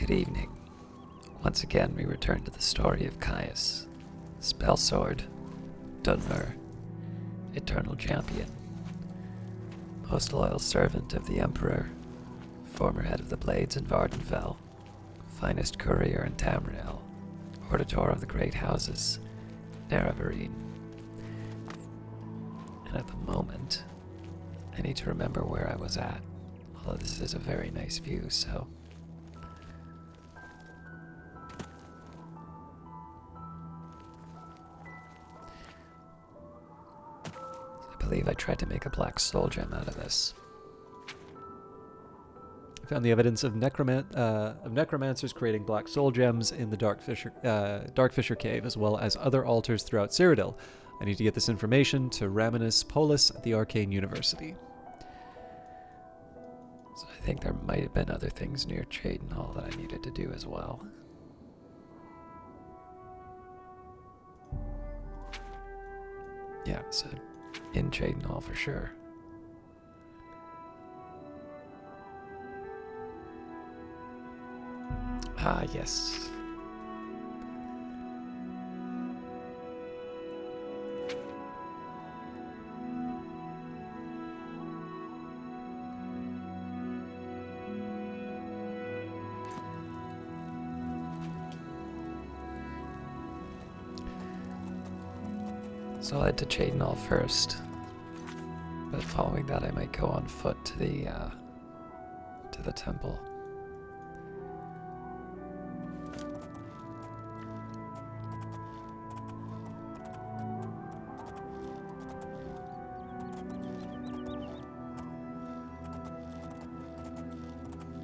Good evening. Once again, we return to the story of Caius, Spell Sword, Dunmer, Eternal Champion, most loyal servant of the Emperor, former head of the Blades in Vardenfell, finest courier in Tamriel, Auditor of the Great Houses, Nerevarine. And at the moment, I need to remember where I was at, although this is a very nice view, so... I believe I tried to make a black soul gem out of this. I found the evidence of necromancers creating black soul gems in the Darkfisher Cave, as well as other altars throughout Cyrodiil. I need to get this information to Raminus Polis at the Arcane University. So I think there might have been other things near Cheydinhall that I needed to do as well. Yeah, so in Cheydinhall for sure. Ah, yes. So I'll head to Cheydinhall first, but following that I might go on foot to the temple.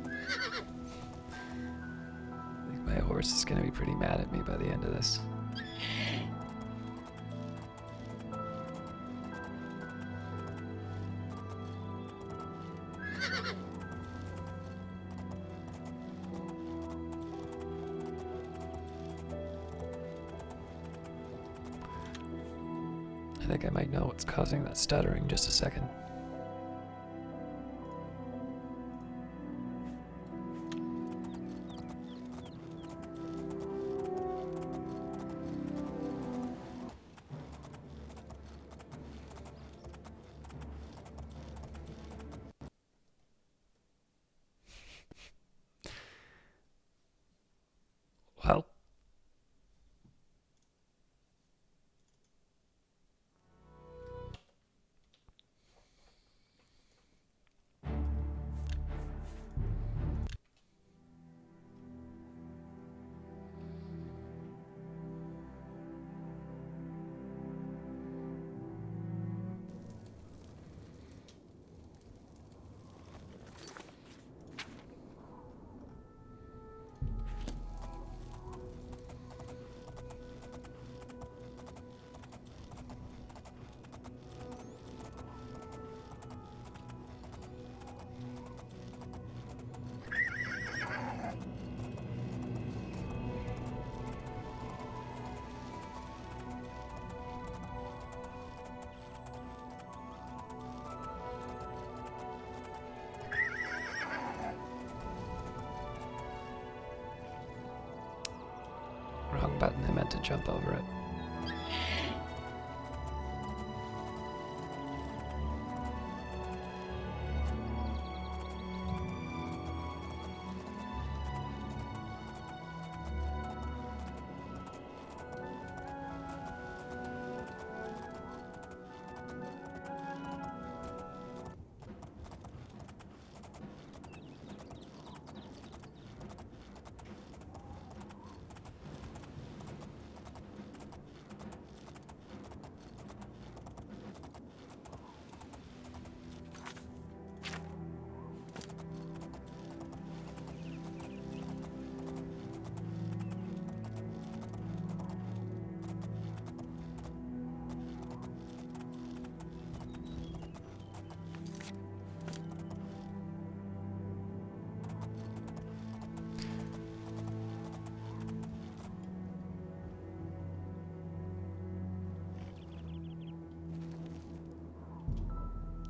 I think my horse is going to be pretty mad at me by the end of this. I think I might know what's causing that stuttering. Just a second. Well, wrong button. I meant to jump over it.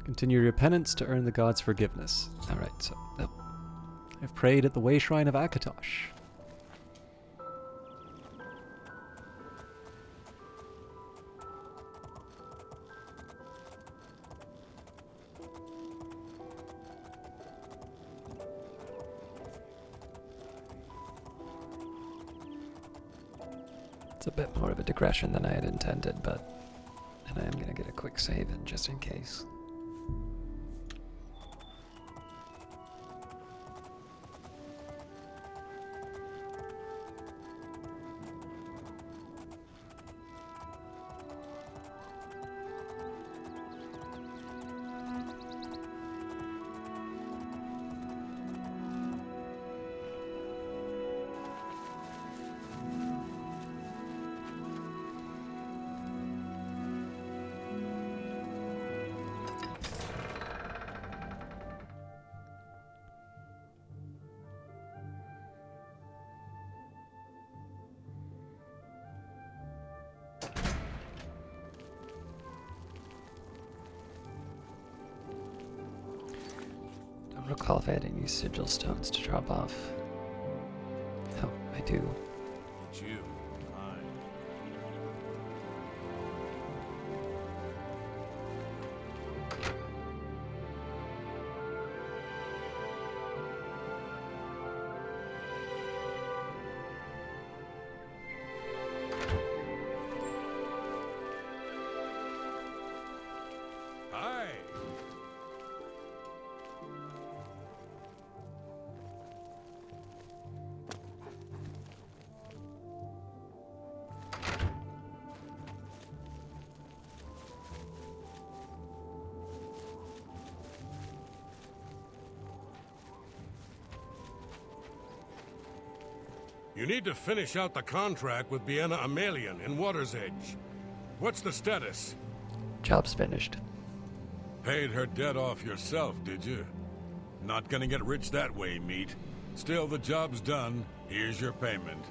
Continue your penance to earn the gods' forgiveness. Alright, so... Oh, I've prayed at the way shrine of Akatosh. It's a bit more of a digression than I had intended, but and I am going to get a quick save in just in case. I don't recall if I had any sigil stones to drop off. Oh, I do. It's you. Mine. Hi. You need to finish out the contract with Bienna Amelian in Water's Edge. What's the status? Job's finished. Paid her debt off yourself, did you? Not gonna get rich that way, meat. Still, the job's done. Here's your payment.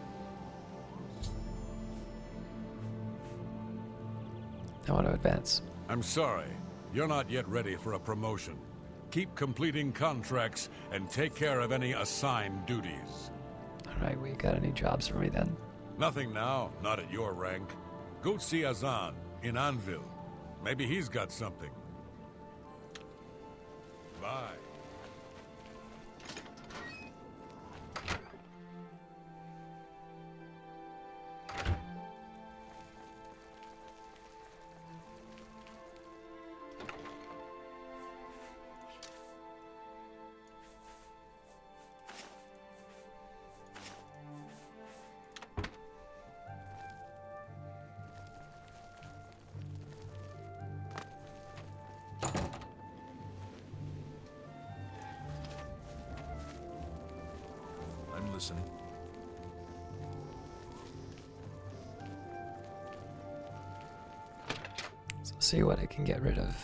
I want to advance. I'm sorry. You're not yet ready for a promotion. Keep completing contracts and take care of any assigned duties. Alright, we got any jobs for me then? Nothing now, not at your rank. Go see Azan in Anvil. Maybe he's got something. Bye. I'm listening. So see what I can get rid of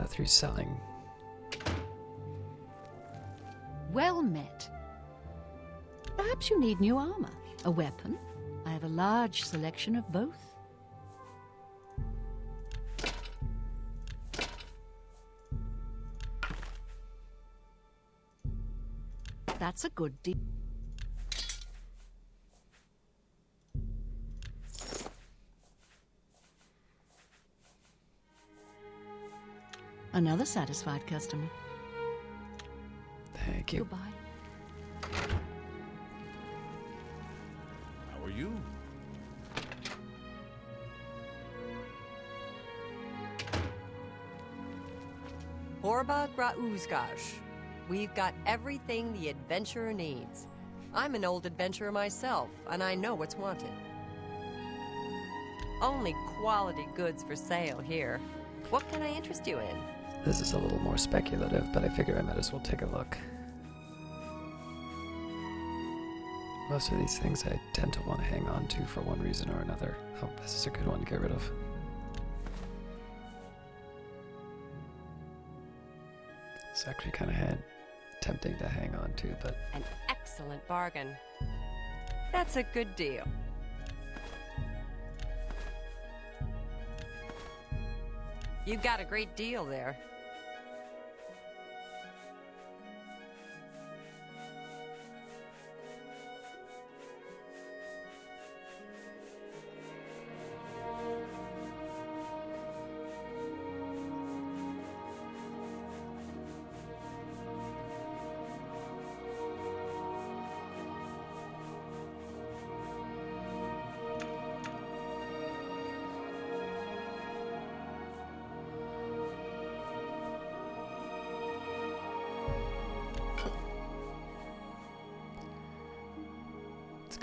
through selling. Well met. Perhaps you need new armor, a weapon. I have a large selection of both. That's a good deal. Another satisfied customer. Thank you. Goodbye. How are you? Orba Grauzgaj. We've got everything the adventurer needs. I'm an old adventurer myself, and I know what's wanted. Only quality goods for sale here. What can I interest you in? This is a little more speculative, but I figure I might as well take a look. Most of these things I tend to want to hang on to for one reason or another. Oh, this is a good one to get rid of. It's actually kind of tempting to hang on to, but An excellent bargain. That's a good deal. You got a great deal there.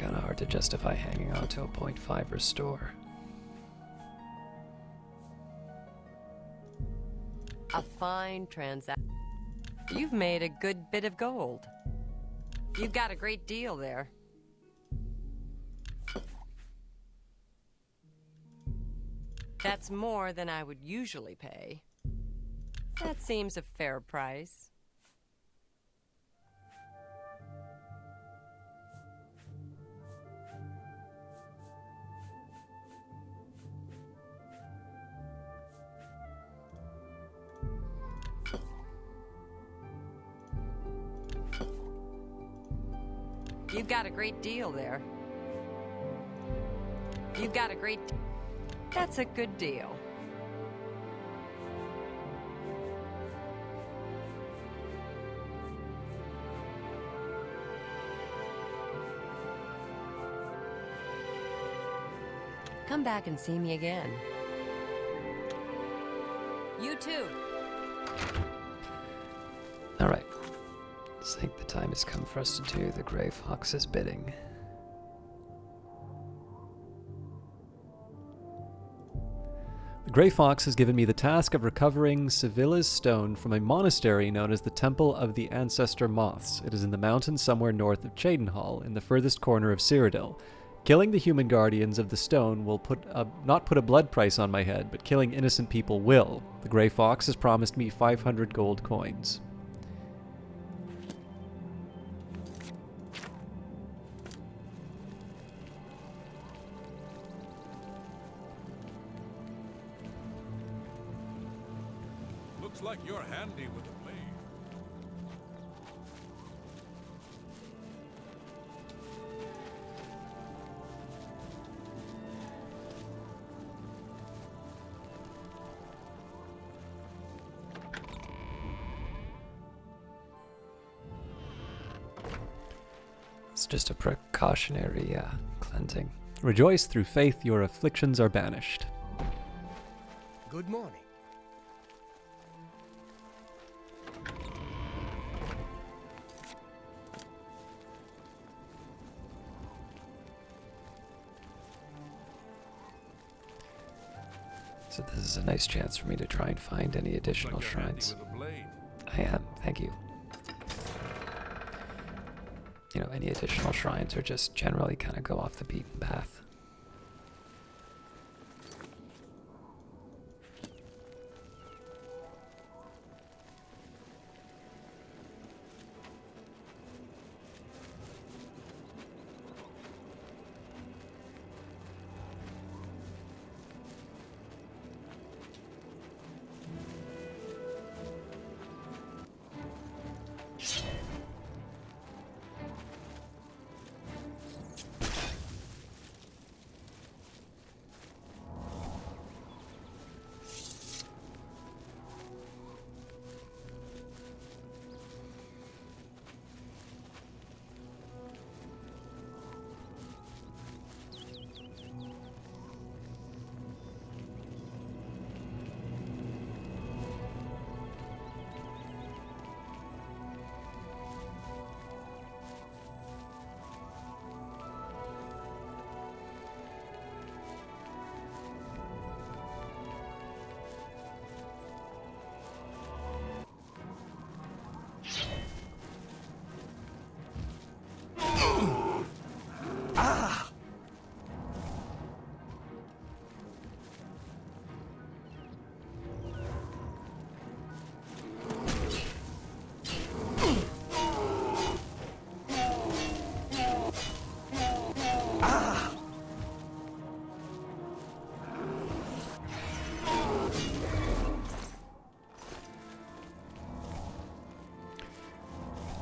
Kinda hard to justify hanging on to a .5 restore. A fine transaction. You've made a good bit of gold. You've got a great deal there. That's more than I would usually pay. That seems a fair price. You've got a great deal there. You've got a great... That's a good deal. Come back and see me again. You too. Alright. I think the time has come for us to do the Grey Fox's bidding. The Grey Fox has given me the task of recovering Sevilla's stone from a monastery known as the Temple of the Ancestor Moths. It is in the mountains somewhere north of Cheydinhal, in the furthest corner of Cyrodiil. Killing the human guardians of the stone will not put a blood price on my head, but killing innocent people will. The Grey Fox has promised me 500 gold coins. Looks like you're handy with a blade. It's just a precautionary cleansing. Rejoice, through faith your afflictions are banished. Good morning. So this is a nice chance for me to try and find any additional Looks like you're handy shrines. with a blade. I am, thank you. You know, any additional shrines are just generally kind of go off the beaten path.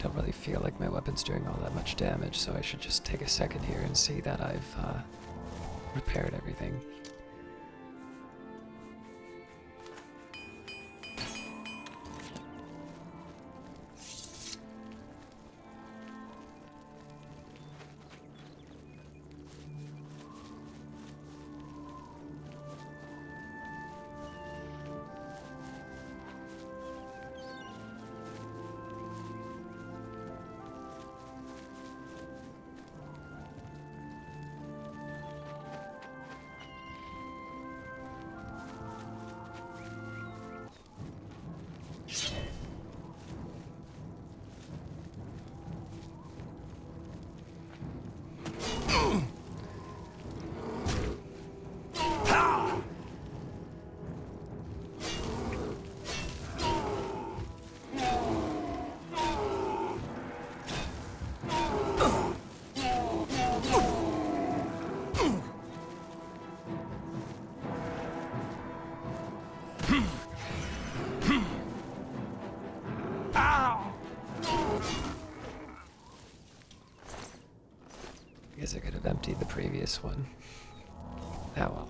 Don't really feel like my weapon's doing all that much damage, so I should just take a second here and see that I've repaired everything. Guess I could have emptied the previous one. Oh well.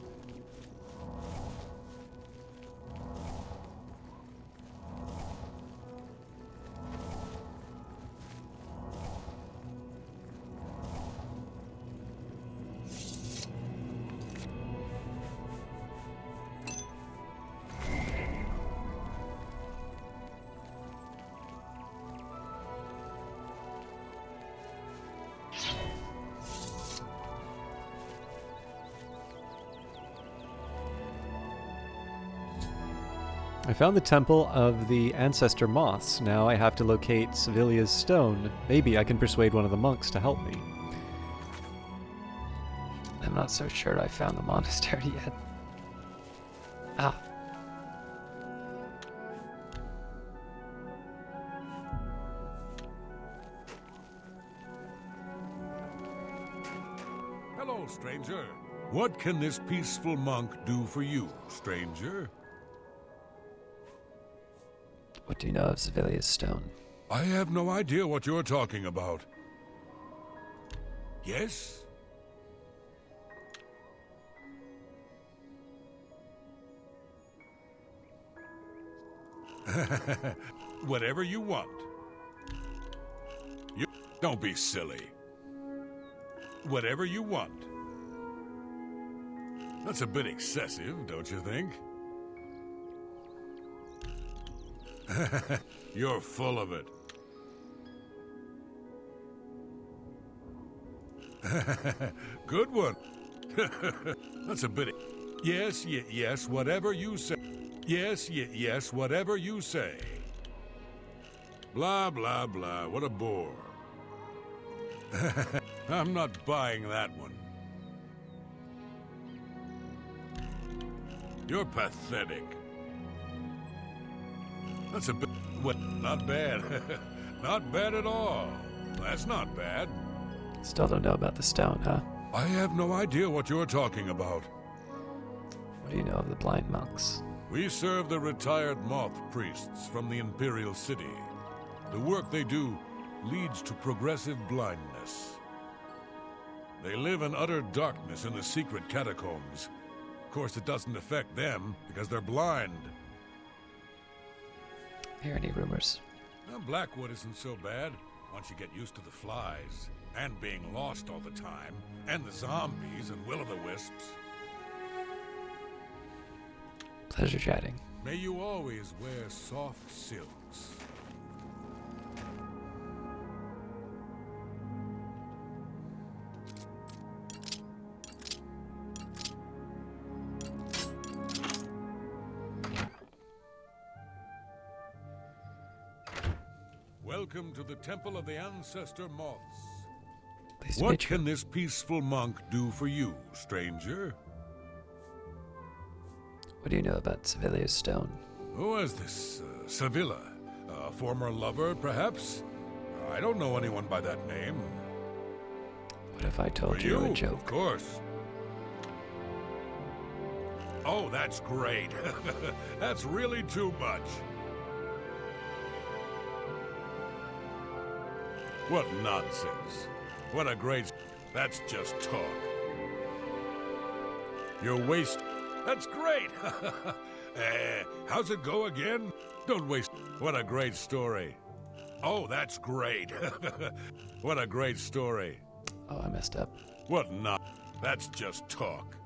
I found the temple of the ancestor moths. Now I have to locate Sevilia's stone. Maybe I can persuade one of the monks to help me. I'm not so sure I found the monastery yet. Ah. Hello, stranger. What can this peaceful monk do for you, stranger? What do you know of Sevilia's stone? I have no idea what you're talking about. Yes? Whatever you want. You don't be silly. Whatever you want. That's a bit excessive, don't you think? You're full of it. Good one. That's a bit... Yes, yes, whatever you say. Yes, yes, whatever you say. Blah, blah, blah. What a bore. I'm not buying that one. You're pathetic. That's a bit... What? Not bad. Not bad at all. That's not bad. Still don't know about the stone, huh? I have no idea what you're talking about. What do you know of the blind monks? We serve the retired moth priests from the Imperial City. The work they do leads to progressive blindness. They live in utter darkness in the secret catacombs. Of course, it doesn't affect them because they're blind. Hear any rumors? Now, Blackwood isn't so bad once you get used to the flies, and being lost all the time, and the zombies and will-o'-the-wisps. Pleasure chatting. May you always wear soft silks. Welcome to the Temple of the Ancestor Moths. Pleased to What meet you. can this peaceful monk do for you, stranger? What do you know about Sevilia's stone? Who is this? Sevilla? A former lover, perhaps? I don't know anyone by that name. What if I told For you a Of joke? course. Oh, that's great. That's really too much. What nonsense. What a great... That's just talk. You're waste... That's great! How's it go again? Don't waste... What a great story. Oh, that's great. What a great story. Oh, I messed up. What not? That's just talk.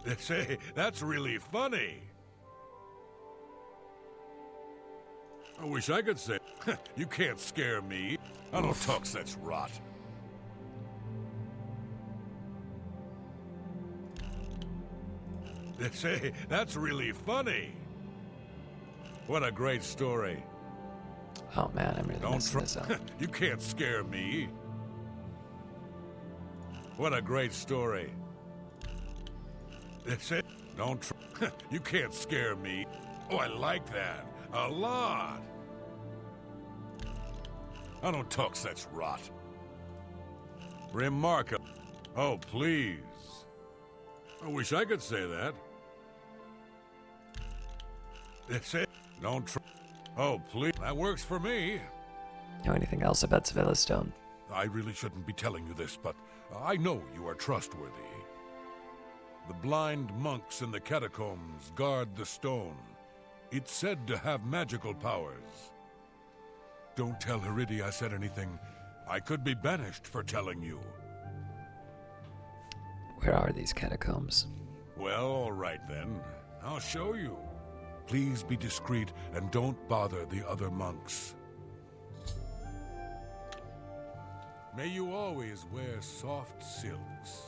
They say, that's really funny. I wish I could say, you can't scare me. I don't talk such rot. They say, that's really funny. What a great story. Oh man, I'm really Don't messing try. this up. You can't scare me. What a great story. That's it. Don't try. You can't scare me. Oh, I like that. A lot. I don't talk such rot. Remarkable. Oh, please. I wish I could say that. That's it. Don't try. Oh, please. That works for me. Know anything else about Sevilla Stone? I really shouldn't be telling you this, but I know you are trustworthy. The blind monks in the catacombs guard the stone. It's said to have magical powers. Don't tell Heridi I said anything. I could be banished for telling you. Where are these catacombs? Well, all right then. I'll show you. Please be discreet and don't bother the other monks. May you always wear soft silks.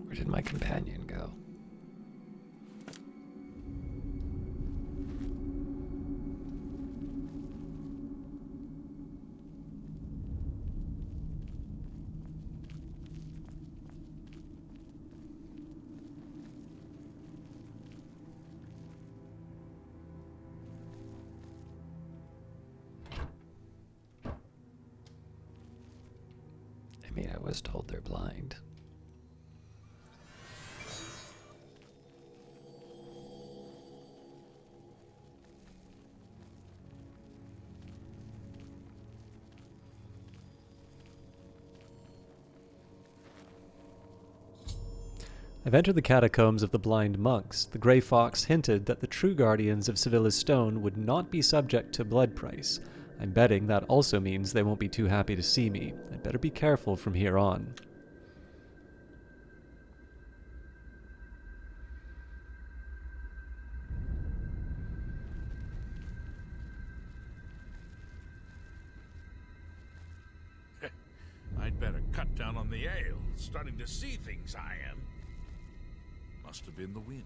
Where did my companion go? I mean, I was told they're blind. I've entered the catacombs of the blind monks. The Grey Fox hinted that the true guardians of Sevilla's stone would not be subject to blood price. I'm betting that also means they won't be too happy to see me. I'd better be careful from here on. I'd better cut down on the ale. Starting to see things, I am. Must have been the wind.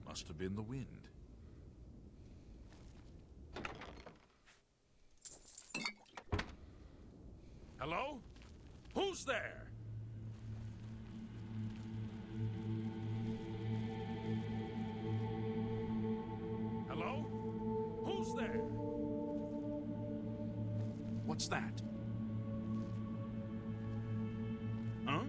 Must have been the wind. Hello? Who's there? Hello? Who's there? What's that? Huh?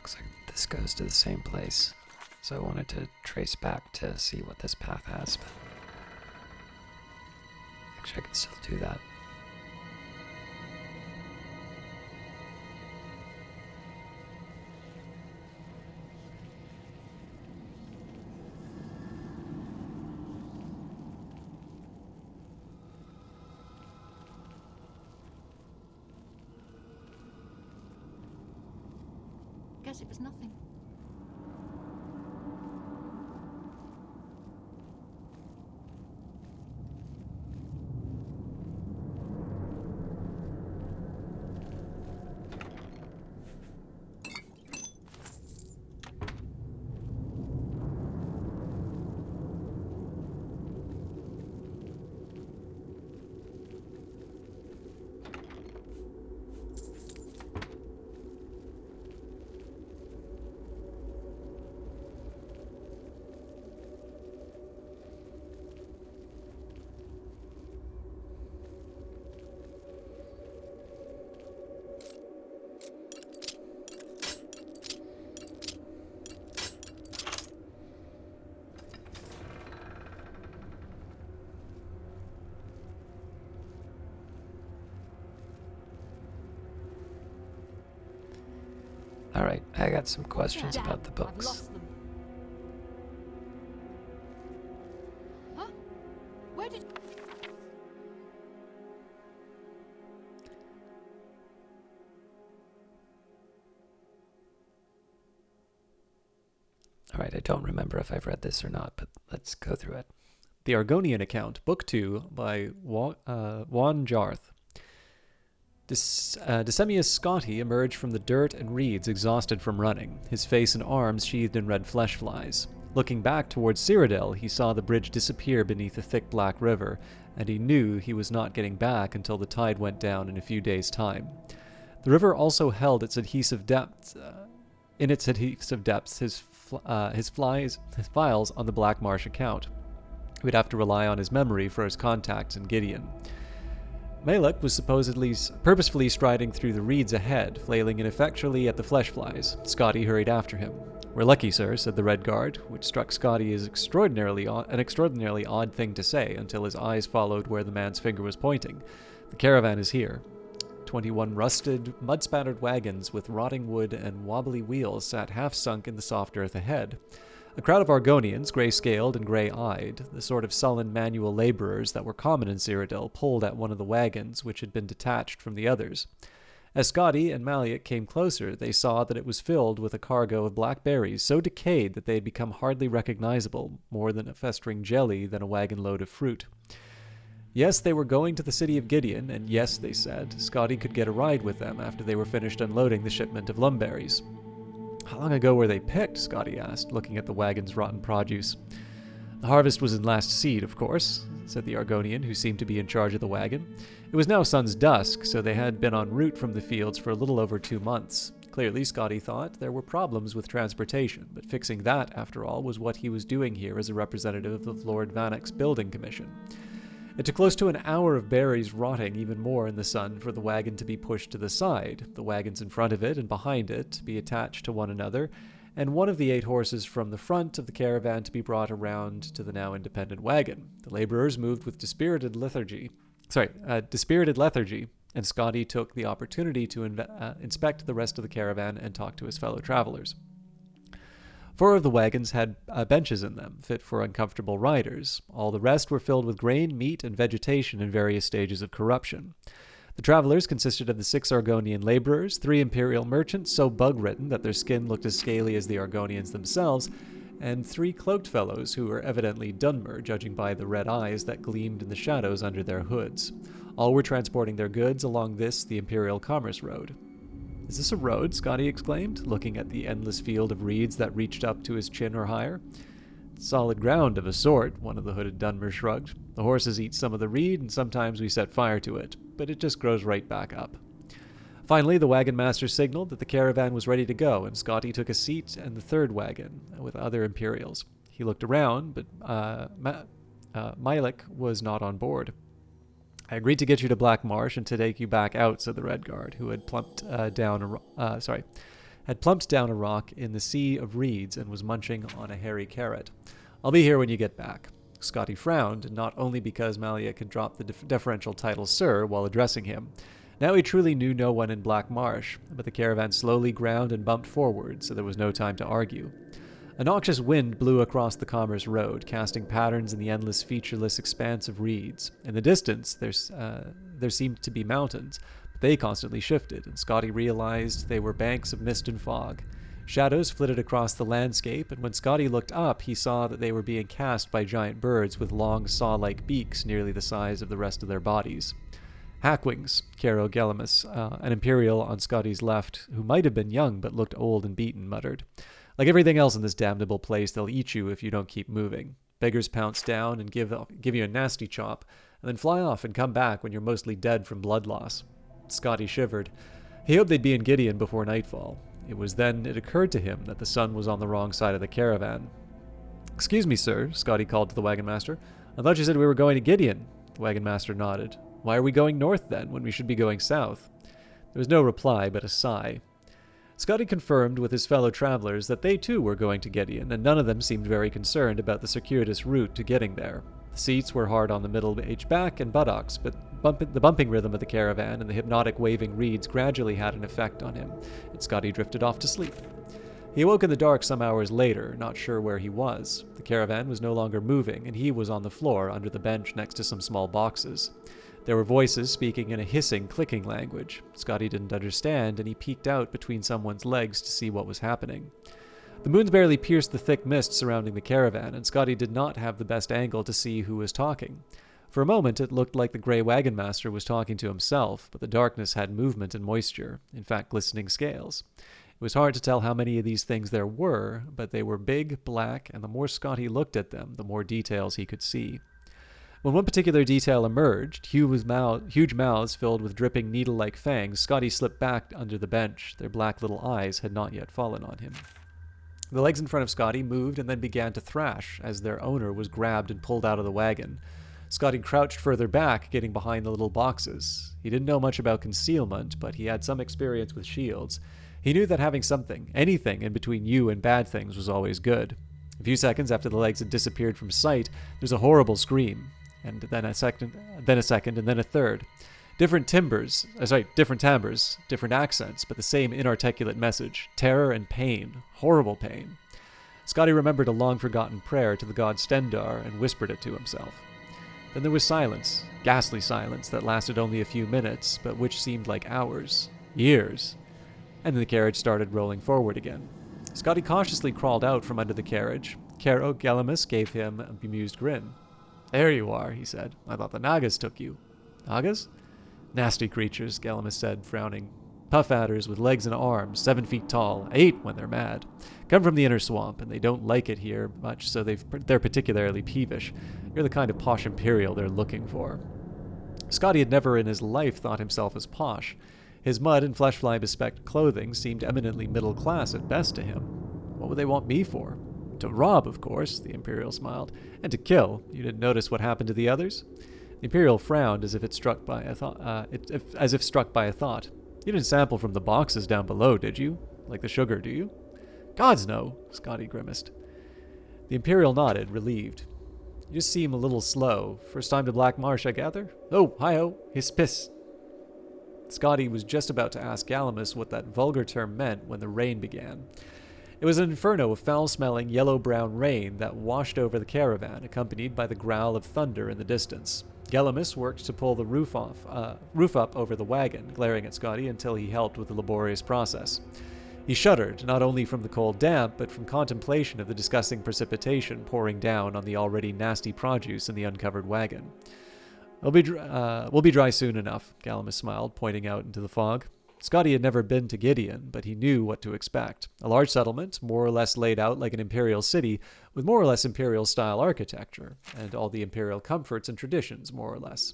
Looks like this goes to the same place. So I wanted to trace back to see what this path has, but actually I can still do that. Guess it was nothing. Alright, I got some questions Damn, about the I've books. lost them. Huh? Where did... Alright, I don't remember if I've read this or not, but let's go through it. The Argonian Account, Book 2, by Juan Jarth. Decemius Scotti emerged from the dirt and reeds exhausted from running, his face and arms sheathed in red flesh flies. Looking back towards Cyrodiil, he saw the bridge disappear beneath a thick black river, and he knew he was not getting back until the tide went down in a few days' time. The river also held its adhesive depths, his files on the Black Marsh account. He would have to rely on his memory for his contacts in Gideon. Malek was supposedly purposefully striding through the reeds ahead, flailing ineffectually at the flesh flies. Scotty hurried after him. "We're lucky, sir," said the Red Guard, which struck Scotty as an extraordinarily odd thing to say until his eyes followed where the man's finger was pointing. "The caravan is here." 21 rusted, mud-spattered wagons with rotting wood and wobbly wheels sat half-sunk in the soft earth ahead. A crowd of Argonians, gray-scaled and gray-eyed, the sort of sullen manual laborers that were common in Cyrodiil, pulled at one of the wagons, which had been detached from the others. As Scotty and Maliak came closer, they saw that it was filled with a cargo of black berries so decayed that they had become hardly recognizable, more than a festering jelly than a wagon load of fruit. Yes, they were going to the city of Gideon, and yes, they said, Scotty could get a ride with them after they were finished unloading the shipment of lumberries. "How long ago were they picked?" Scotty asked, looking at the wagon's rotten produce. "The harvest was in last seed, of course," said the Argonian, who seemed to be in charge of the wagon. It was now sun's dusk, so they had been en route from the fields for a little over 2 months. Clearly, Scotty thought there were problems with transportation, but fixing that, after all, was what he was doing here as a representative of Lord Vanek's building commission. It took close to an hour of berries rotting even more in the sun for the wagon to be pushed to the side, the wagons in front of it and behind it to be attached to one another, and one of the 8 horses from the front of the caravan to be brought around to the now independent wagon. The laborers moved with dispirited lethargy, and Scotty took the opportunity to inspect the rest of the caravan and talk to his fellow travelers. 4 of the wagons had benches in them, fit for uncomfortable riders. All the rest were filled with grain, meat, and vegetation in various stages of corruption. The travelers consisted of the 6 Argonian laborers, 3 Imperial merchants so bug-ridden that their skin looked as scaly as the Argonians themselves, and 3 cloaked fellows who were evidently Dunmer, judging by the red eyes that gleamed in the shadows under their hoods. All were transporting their goods along the Imperial Commerce Road. "Is this a road?" Scotty exclaimed, looking at the endless field of reeds that reached up to his chin or higher. "Solid ground of a sort," one of the hooded Dunmer shrugged. "The horses eat some of the reed, and sometimes we set fire to it, but it just grows right back up." Finally, the wagon master signaled that the caravan was ready to go, and Scotty took a seat in the 3rd wagon with other Imperials. He looked around, but Maliak was not on board. "I agreed to get you to Black Marsh and to take you back out," said the Red Guard, who had plumped down had plumped down a rock in the sea of reeds and was munching on a hairy carrot. "I'll be here when you get back." Scotty frowned, not only because Maliak had dropped the deferential title Sir while addressing him. Now he truly knew no one in Black Marsh, but the caravan slowly ground and bumped forward, so there was no time to argue. A noxious wind blew across the Commerce Road, casting patterns in the endless, featureless expanse of reeds. In the distance, there seemed to be mountains, but they constantly shifted, and Scotty realized they were banks of mist and fog. Shadows flitted across the landscape, and when Scotty looked up, he saw that they were being cast by giant birds with long, saw-like beaks nearly the size of the rest of their bodies. Hackwings, Caro Gelimus, an Imperial on Scotty's left, who might have been young but looked old and beaten, muttered. "Like everything else in this damnable place, they'll eat you if you don't keep moving. Beggars pounce down and give you a nasty chop, and then fly off and come back when you're mostly dead from blood loss." Scotty shivered. He hoped they'd be in Gideon before nightfall. It was then it occurred to him that the sun was on the wrong side of the caravan. "Excuse me, sir," Scotty called to the wagon master. "I thought you said we were going to Gideon." The wagon master nodded. "Why are we going north, then, when we should be going south?" There was no reply but a sigh. Scotty confirmed with his fellow travelers that they too were going to Gideon, and none of them seemed very concerned about the circuitous route to getting there. The seats were hard on the middle-aged back and buttocks, but the bumping rhythm of the caravan and the hypnotic waving reeds gradually had an effect on him, and Scotty drifted off to sleep. He awoke in the dark some hours later, not sure where he was. The caravan was no longer moving, and he was on the floor under the bench next to some small boxes. There were voices speaking in a hissing, clicking language. Scotty didn't understand, and he peeked out between someone's legs to see what was happening. The moon barely pierced the thick mist surrounding the caravan, and Scotty did not have the best angle to see who was talking. For a moment, it looked like the gray wagon master was talking to himself, but the darkness had movement and moisture, in fact, glistening scales. It was hard to tell how many of these things there were, but they were big, black, and the more Scotty looked at them, the more details he could see. When one particular detail emerged, huge mouths filled with dripping needle-like fangs, Scotty slipped back under the bench. Their black little eyes had not yet fallen on him. The legs in front of Scotty moved and then began to thrash as their owner was grabbed and pulled out of the wagon. Scotty crouched further back, getting behind the little boxes. He didn't know much about concealment, but he had some experience with shields. He knew that having something, anything, in between you and bad things was always good. A few seconds after the legs had disappeared from sight, there was a horrible scream, and then a second, and then a third. Different timbres, different accents, but the same inarticulate message. Terror and pain. Horrible pain. Scotty remembered a long-forgotten prayer to the god Stendar and whispered it to himself. Then there was silence, ghastly silence that lasted only a few minutes, but which seemed like hours, years. And then the carriage started rolling forward again. Scotty cautiously crawled out from under the carriage. Caro Gelimus gave him a bemused grin. "There you are," he said. "I thought the Nagas took you." "Nagas?" "Nasty creatures," Gelimus said, frowning. "Puff adders with legs and arms, 7 feet tall, 8 when they're mad. Come from the inner swamp, and they don't like it here much, so they're particularly peevish. You're the kind of posh Imperial they're looking for." Scotty had never in his life thought himself as posh. His mud and fleshfly-bespecked clothing seemed eminently middle class at best to him. What would they want me for? "To rob, of course," the Imperial smiled. "And to kill. You didn't notice what happened to the others?" The Imperial frowned as if struck by a thought. "You didn't sample from the boxes down below, did you? Like the sugar, do you?" "Gods, no," Scotty grimaced. The Imperial nodded, relieved. "You just seem a little slow. First time to Black Marsh, I gather?" "Oh, hi-ho, hiss piss." Scotty was just about to ask Gelimus what that vulgar term meant when the rain began. It was an inferno of foul-smelling, yellow-brown rain that washed over the caravan, accompanied by the growl of thunder in the distance. Gelimus worked to pull the roof up over the wagon, glaring at Scotty until he helped with the laborious process. He shuddered, not only from the cold damp, but from contemplation of the disgusting precipitation pouring down on the already nasty produce in the uncovered wagon. We'll be dry soon enough," Gelimus smiled, pointing out into the fog. Scotty had never been to Gideon, but he knew what to expect. A large settlement, more or less laid out like an imperial city, with more or less imperial-style architecture, and all the imperial comforts and traditions, more or less.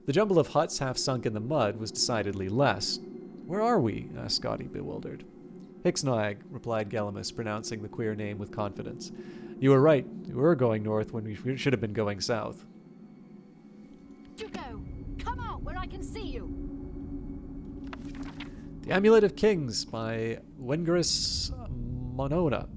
The jumble of huts half sunk in the mud was decidedly less. "Where are we?" asked Scotty, bewildered. "Hixnog," replied Gelimus, pronouncing the queer name with confidence. "You were right. We were going north when we should have been going south." You go. Come out where I can see you. The Amulet of Kings by Wingaris Monona.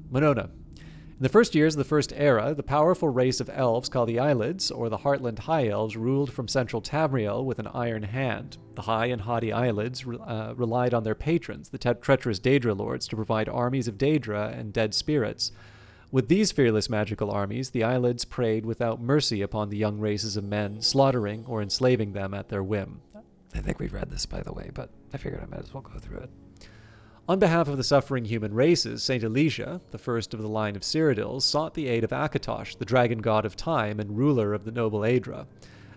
Monona. In the first years of the First Era, the powerful race of elves called the Eyelids, or the Heartland High Elves, ruled from central Tamriel with an iron hand. The high and haughty Eyelids relied on their patrons, the treacherous Daedra lords, to provide armies of Daedra and dead spirits. With these fearless magical armies, the Eyelids preyed without mercy upon the young races of men, slaughtering or enslaving them at their whim. I think we've read this, by the way, but I figured I might as well go through it. On behalf of the suffering human races, Saint Alicia, the first of the line of Cyrodiils, sought the aid of Akatosh, the dragon god of time and ruler of the noble Aedra.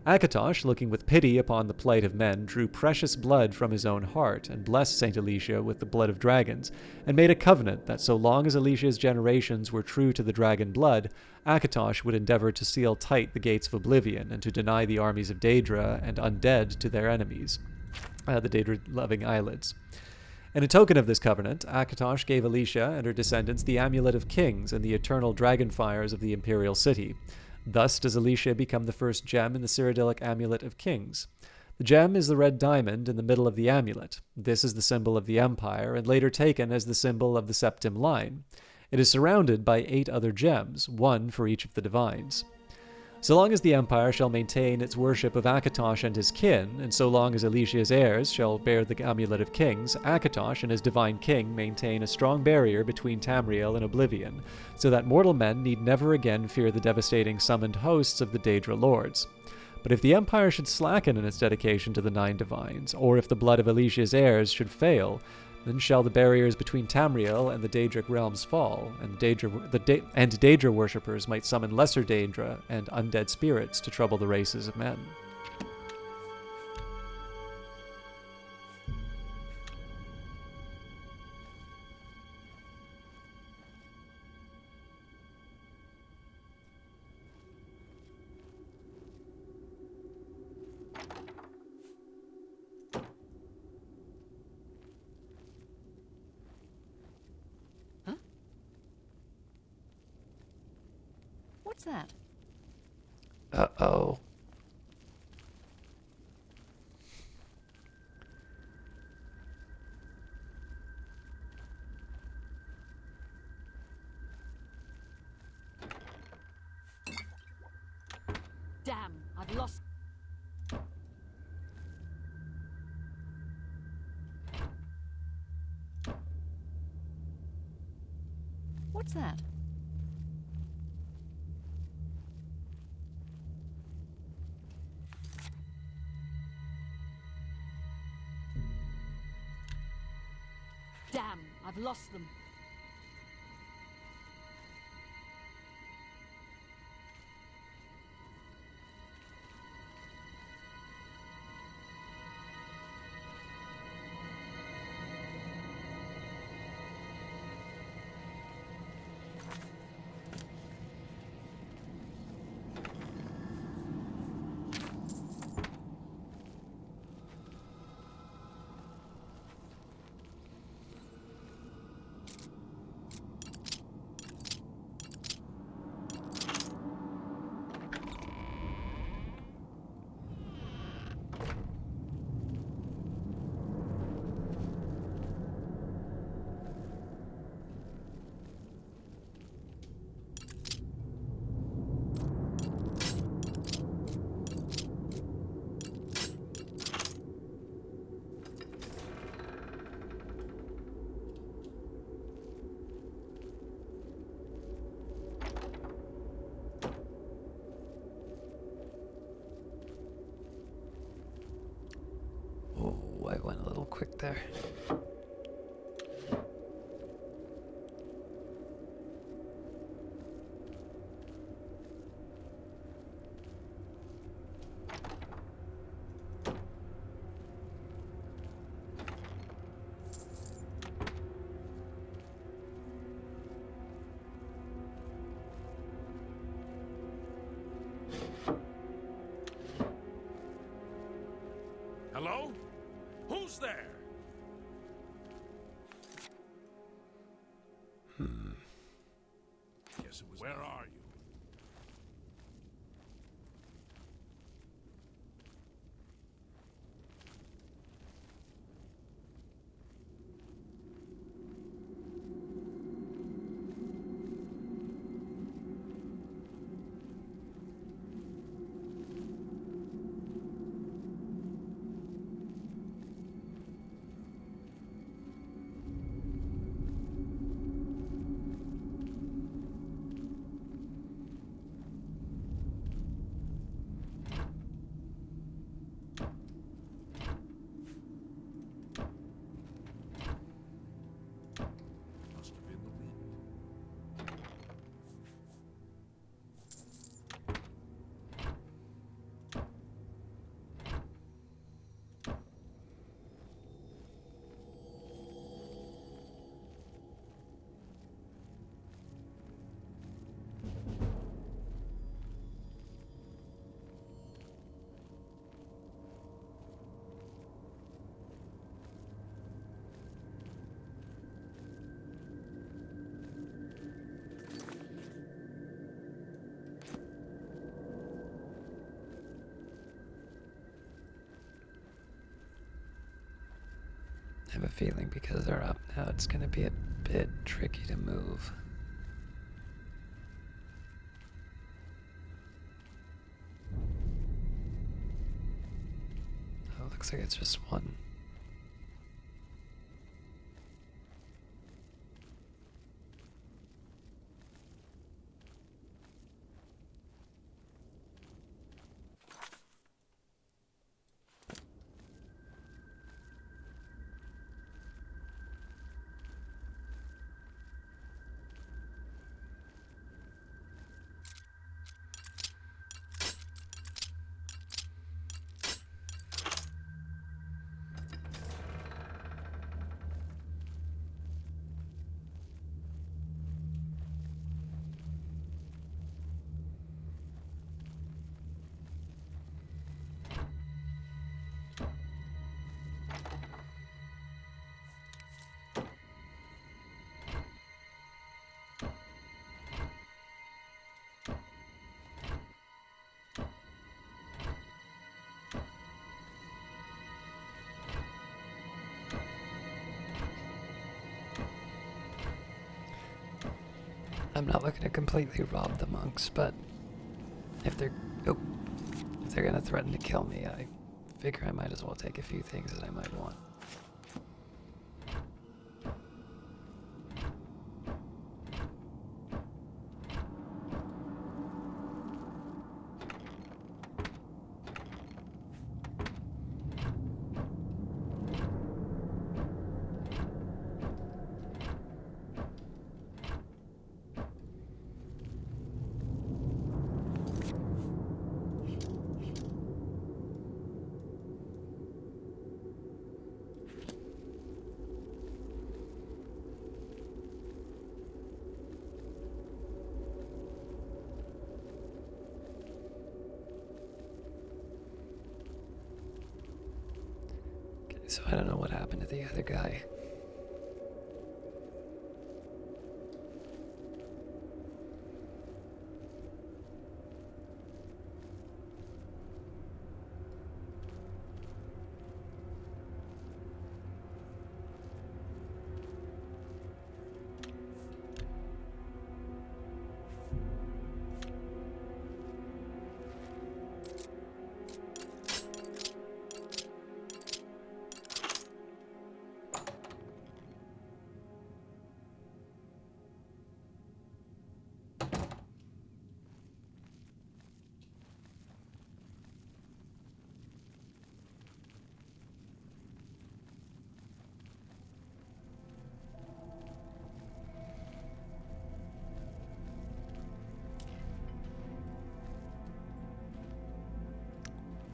Akatosh, looking with pity upon the plight of men, drew precious blood from his own heart and blessed Saint Alicia with the blood of dragons, and made a covenant that so long as Alicia's generations were true to the dragon blood, Akatosh would endeavor to seal tight the gates of Oblivion and to deny the armies of Daedra and undead to their enemies, the Daedra-loving Eyelids. In a token of this covenant, Akatosh gave Alicia and her descendants the Amulet of Kings and the eternal dragon fires of the Imperial City. Thus does Alicia become the first gem in the Cyrodiilic Amulet of Kings. The gem is the red diamond in the middle of the amulet. This is the symbol of the Empire, and later taken as the symbol of the Septim line. It is surrounded by 8 other gems, 1 for each of the divines. So long as the Empire shall maintain its worship of Akatosh and his kin, and so long as Alicia's heirs shall bear the Amulet of Kings, Akatosh and his divine king maintain a strong barrier between Tamriel and Oblivion, so that mortal men need never again fear the devastating summoned hosts of the Daedra lords. But if the Empire should slacken in its dedication to the 9 divines, or if the blood of Alicia's heirs should fail, then shall the barriers between Tamriel and the Daedric realms fall, and Daedra worshippers might summon lesser Daedra and undead spirits to trouble the races of men. What's that? Uh-oh. Damn, I've lost. What's that? Damn, I've lost them. Oh, I went a little quick there. Hello? Who's there? Guess it was. Where are you? I have a feeling because they're up now, it's going to be a bit tricky to move. Oh, looks like it's just one. I'm not looking to completely rob the monks, but if they're gonna threaten to kill me, I figure I might as well take a few things that I might want. So I don't know what happened to the other guy.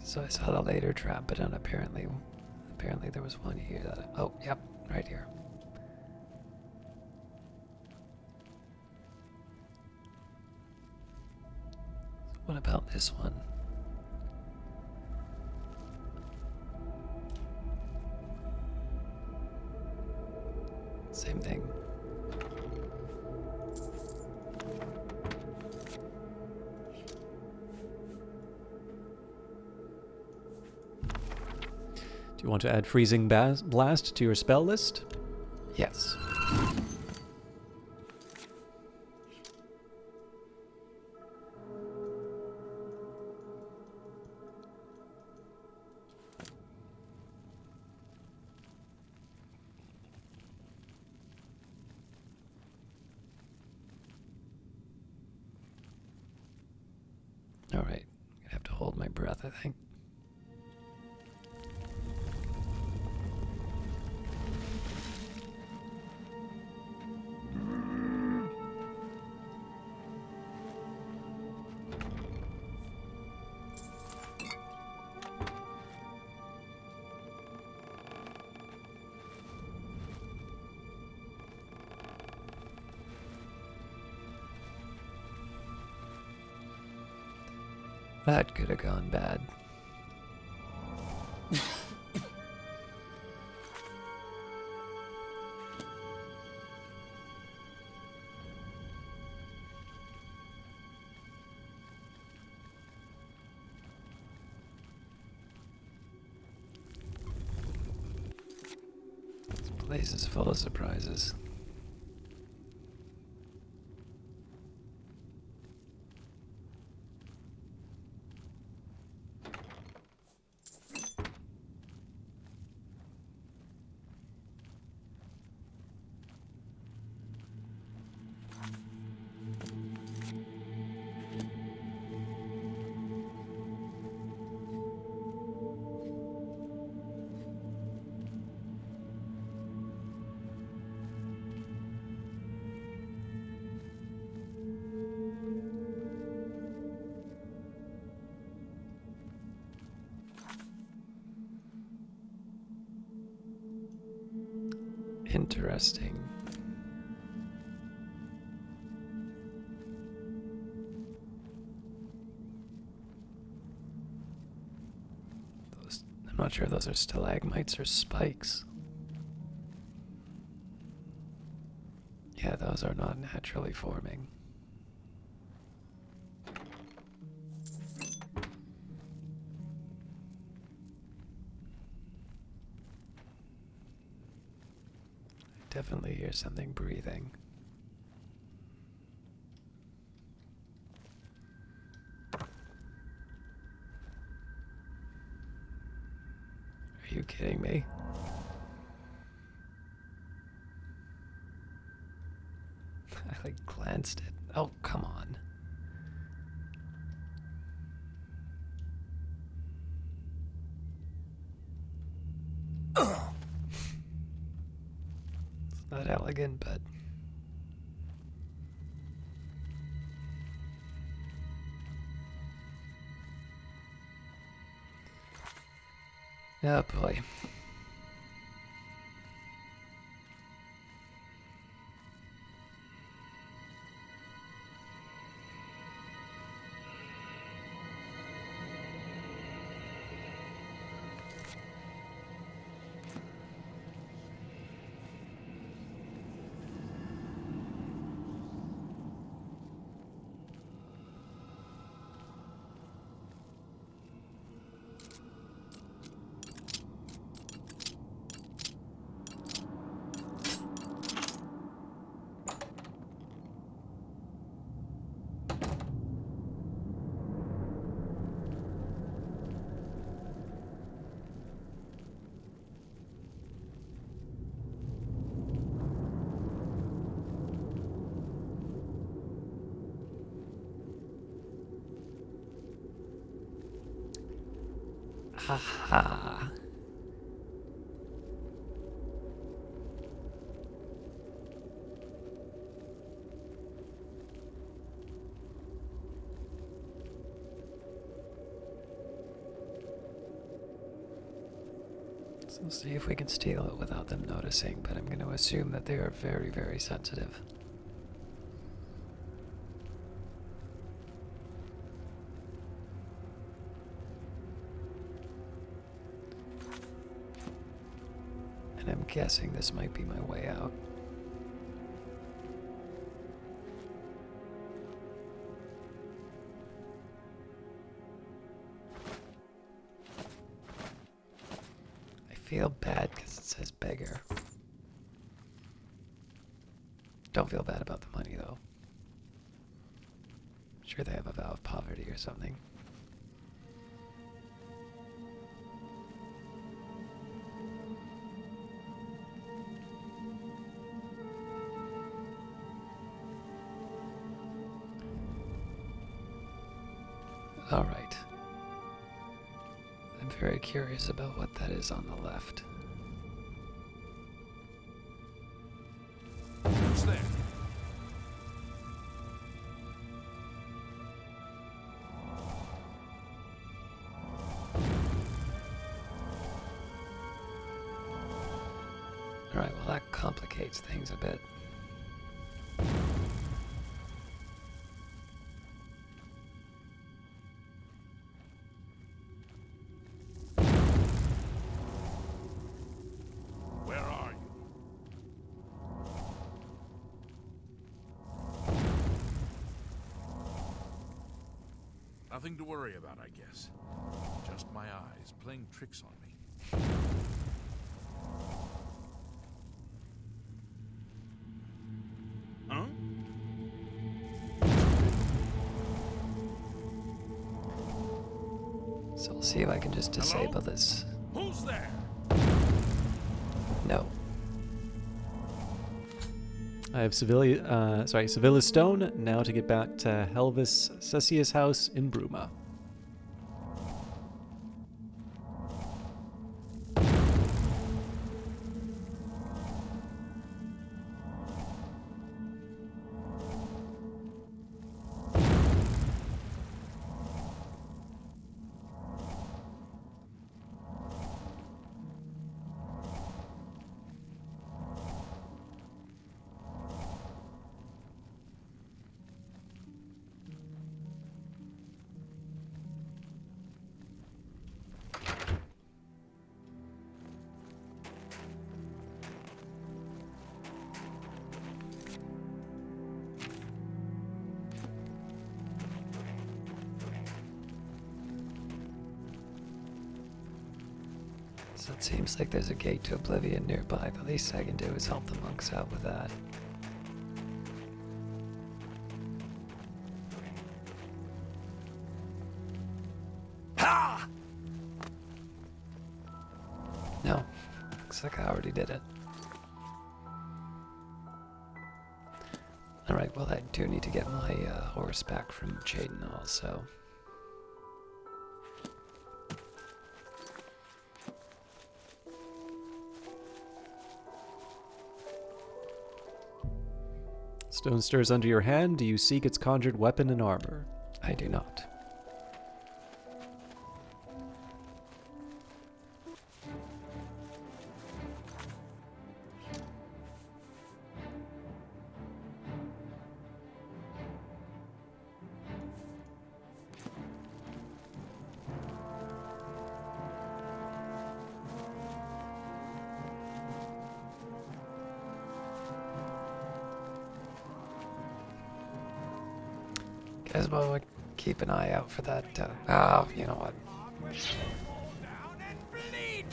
So I saw the later trap, but then apparently there was one here that, oh, yep, right here. What about this one? Same thing. Do you want to add Freezing Blast to your spell list? Yes. All right, I have to hold my breath, I think. That could have gone bad. place is full of surprises. Interesting. I'm not sure if those are stalagmites or spikes. Yeah, those are not naturally forming. Definitely hear something breathing. Are you kidding me? I like glanced it. Oh, come on. It's not elegant, but oh boy. Haha. So see if we can steal it without them noticing, but I'm going to assume that they are very, very sensitive. And I'm guessing this might be my way out. I feel bad because it says beggar. Don't feel bad about the money though. I'm sure they have a vow of poverty or something. All right. I'm very curious about what that is on the left. Who's there? All right, well that complicates things a bit. Where are you? Nothing to worry about, I guess. Just my eyes playing tricks on me. So we'll see if I can just disable this. Who's there? No. I have Sevilla's Stone, now to get back to Helvis Cessius' house in Bruma. So it seems like there's a gate to Oblivion nearby. The least I can do is help the monks out with that. Ha! No. Looks like I already did it. Alright, well I do need to get my horse back from Jaden also. Stone stirs under your hand. Do you seek its conjured weapon and armor? I do not. Guess we'll keep an eye out for that. You know what?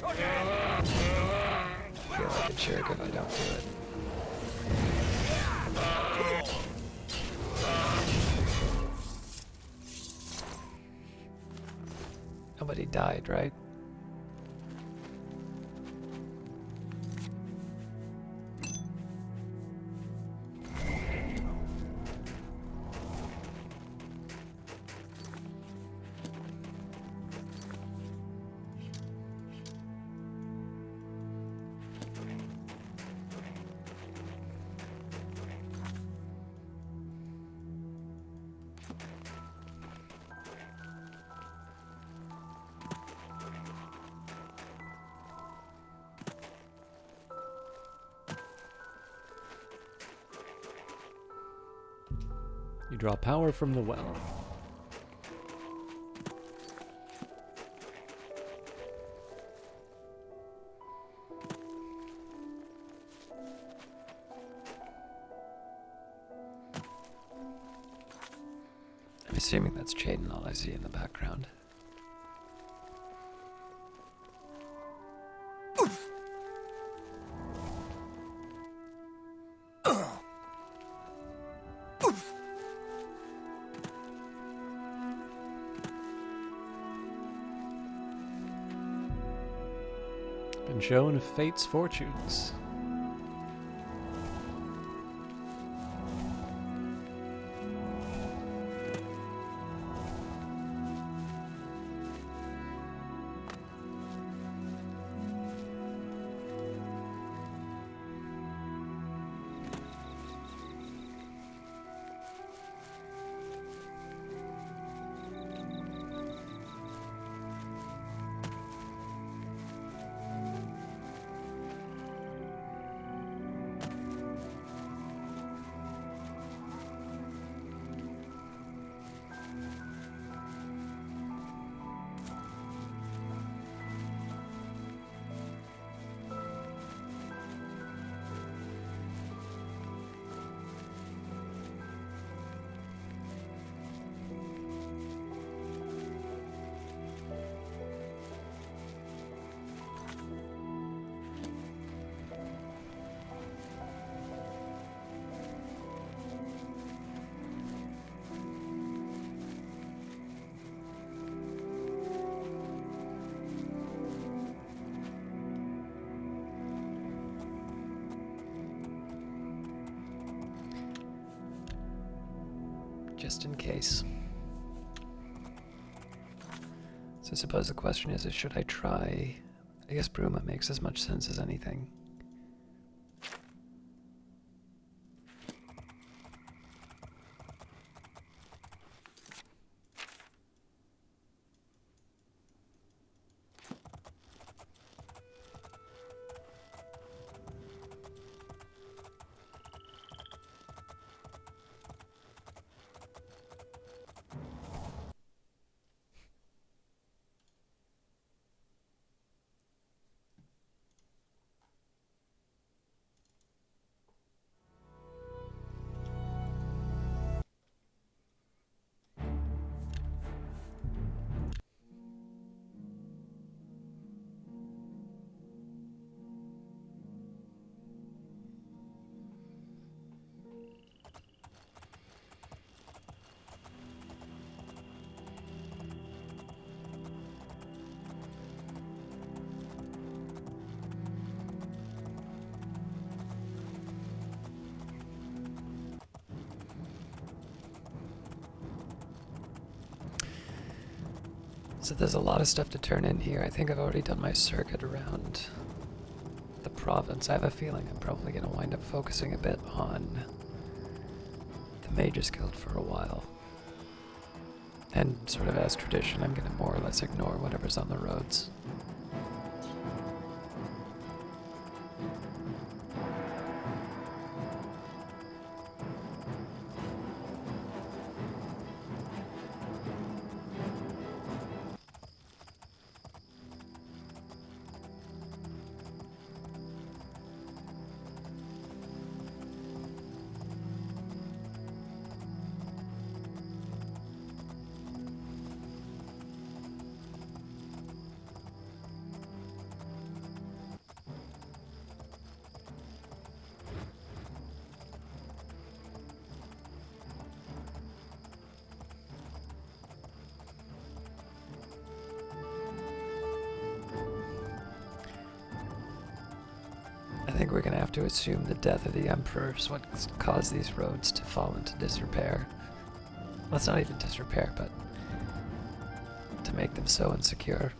I feel like a jerk if I don't do it. Nobody died, right? You draw power from the well. I'm assuming that's Jaden, all I see in the background. Been shown fate's fortunes. just in case. So I suppose the question is should I try... I guess Bruma makes as much sense as anything. So there's a lot of stuff to turn in here. I think I've already done my circuit around the province. I have a feeling I'm probably going to wind up focusing a bit on the Mages Guild for a while. And sort of as tradition, I'm going to more or less ignore whatever's on the roads. I think we're going to have to assume the death of the Emperor is what caused these roads to fall into disrepair. Well, it's not even disrepair, but to make them so insecure.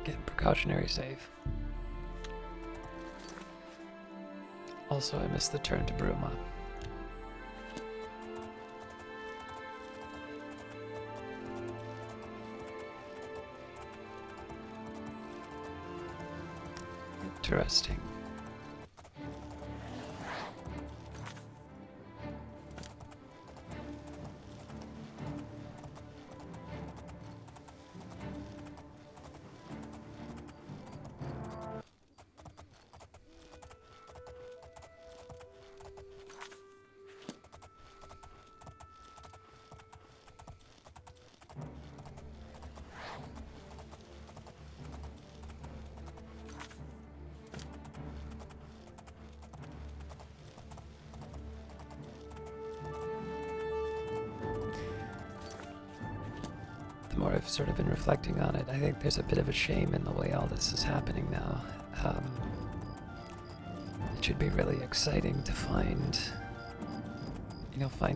Again, precautionary save. Also, I missed the turn to Bruma. Interesting. the more I've sort of been reflecting on it, I think there's a bit of a shame in the way all this is happening now. It should be really exciting to find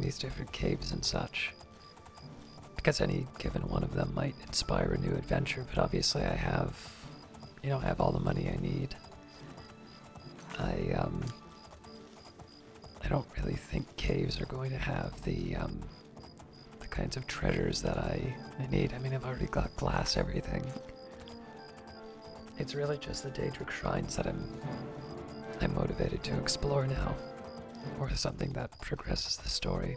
these different caves and such. Because any given one of them might inspire a new adventure, but obviously I have all the money I need. I don't really think caves are going to have the kinds of treasures that I need. I mean, I've already got glass everything. It's really just the Daedric shrines that I'm motivated to explore now, or something that progresses the story.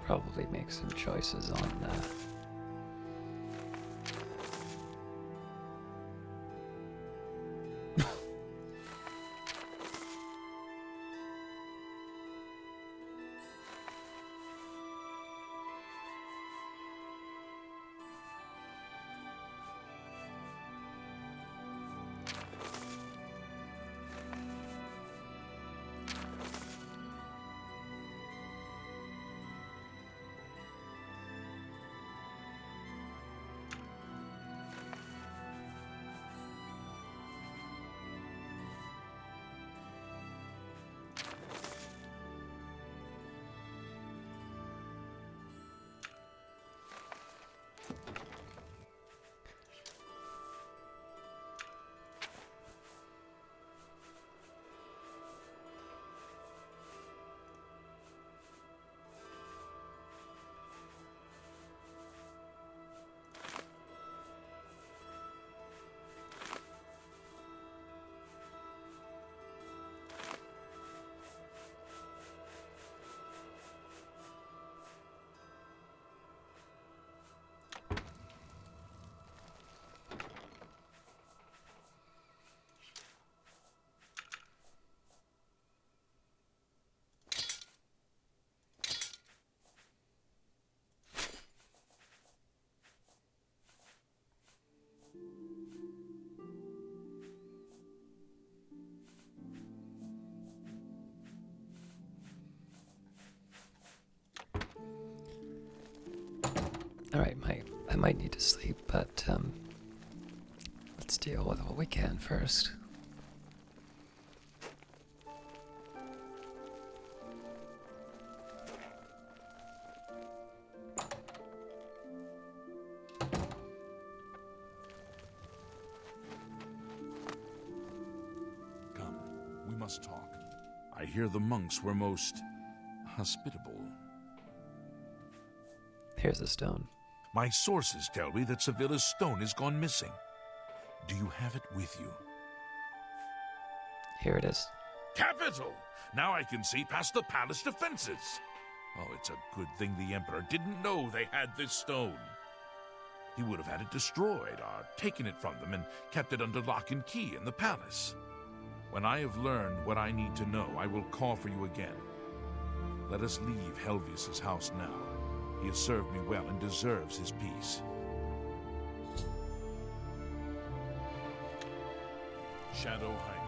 Probably make some choices on Alright, I might need to sleep, but let's deal with what we can first. Come, we must talk. I hear the monks were most hospitable. Here's a stone. My sources tell me that Sevilla's stone has gone missing. Do you have it with you? Here it is. Capital! Now I can see past the palace defenses. Oh, it's a good thing the Emperor didn't know they had this stone. He would have had it destroyed or taken it from them and kept it under lock and key in the palace. When I have learned what I need to know, I will call for you again. Let us leave Helvius's house now. He has served me well and deserves his peace. Shadow Height.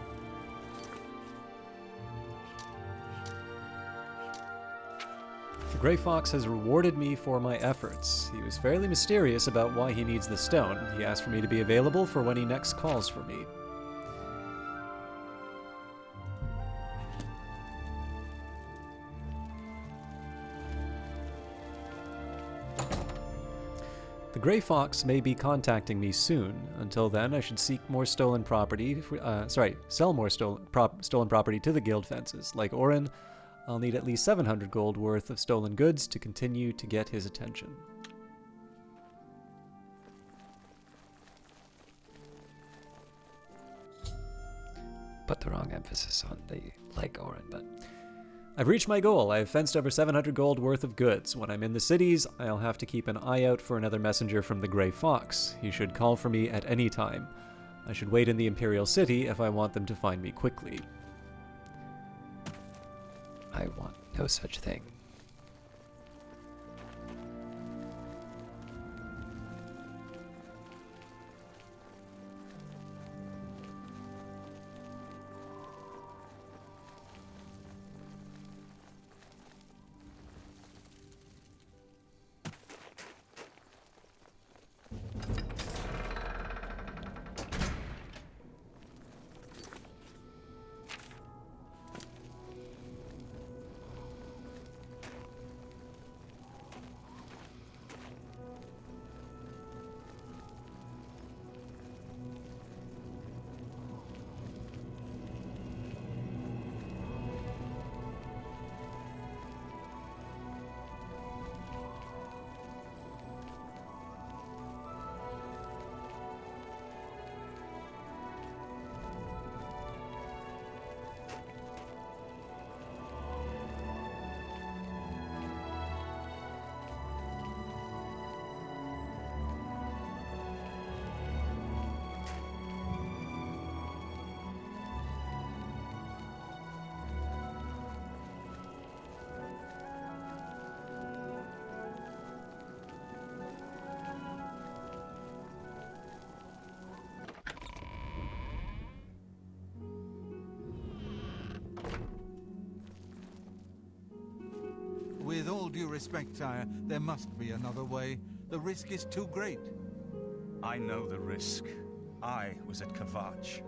The Grey Fox has rewarded me for my efforts. He was fairly mysterious about why he needs the stone. He asked for me to be available for when he next calls for me. The Grey Fox may be contacting me soon. Until then, I should seek more stolen property. Sell more stolen property to the guild fences. Like Orin, I'll need at least 700 gold worth of stolen goods to continue to get his attention. Put the wrong emphasis on the like Orin, but I've reached my goal. I've fenced over 700 gold worth of goods. When I'm in the cities, I'll have to keep an eye out for another messenger from the Grey Fox. He should call for me at any time. I should wait in the Imperial City if I want them to find me quickly. I want no such thing. With all due respect, sire, there must be another way. The risk is too great. I know the risk. I was at Kavach.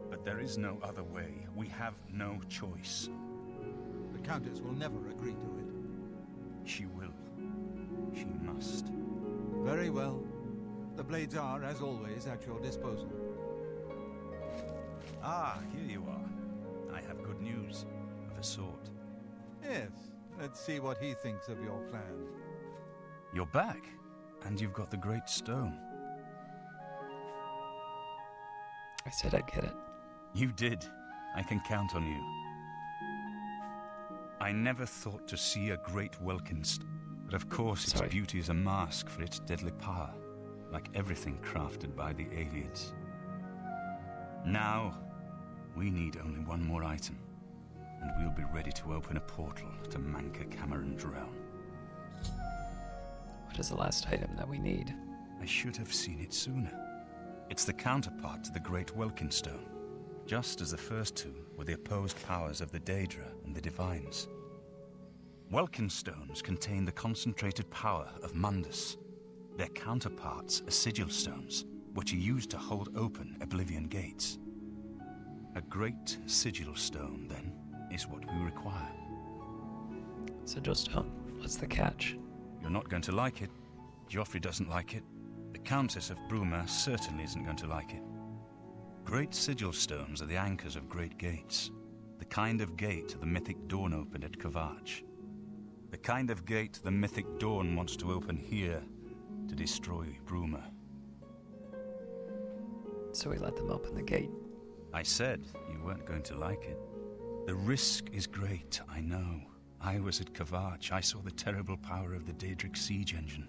But there is no other way. We have no choice. The Countess will never agree to it. She will. She must. Very well. The blades are, as always, at your disposal. Ah, here you are. I have good news, of a sort. Yes, let's see what he thinks of your plan. You're back, and you've got the Great Stone. I said I'd get it. You did. I can count on you. I never thought to see a great Welkinstone, but of course its beauty is a mask for its deadly power, like everything crafted by the Aliens. Now, we need only one more item, and we'll be ready to open a portal to Manka Cameron's realm. What is the last item that we need? I should have seen it sooner. It's the counterpart to the Great Welkinstone, just as the first two were the opposed powers of the Daedra and the Divines. Welkinstones contain the concentrated power of Mundus. Their counterparts are sigil stones, which are used to hold open Oblivion gates. A great sigil stone, then, is what we require. Sigil stone. What's the catch? You're not going to like it. Joffrey doesn't like it. The Countess of Bruma certainly isn't going to like it. Great sigil stones are the anchors of great gates. The kind of gate the mythic Dawn opened at Kavach. The kind of gate the mythic Dawn wants to open here to destroy Bruma. So we let them open the gate. I said you weren't going to like it. The risk is great, I know. I was at Kavach. I saw the terrible power of the Daedric siege engine.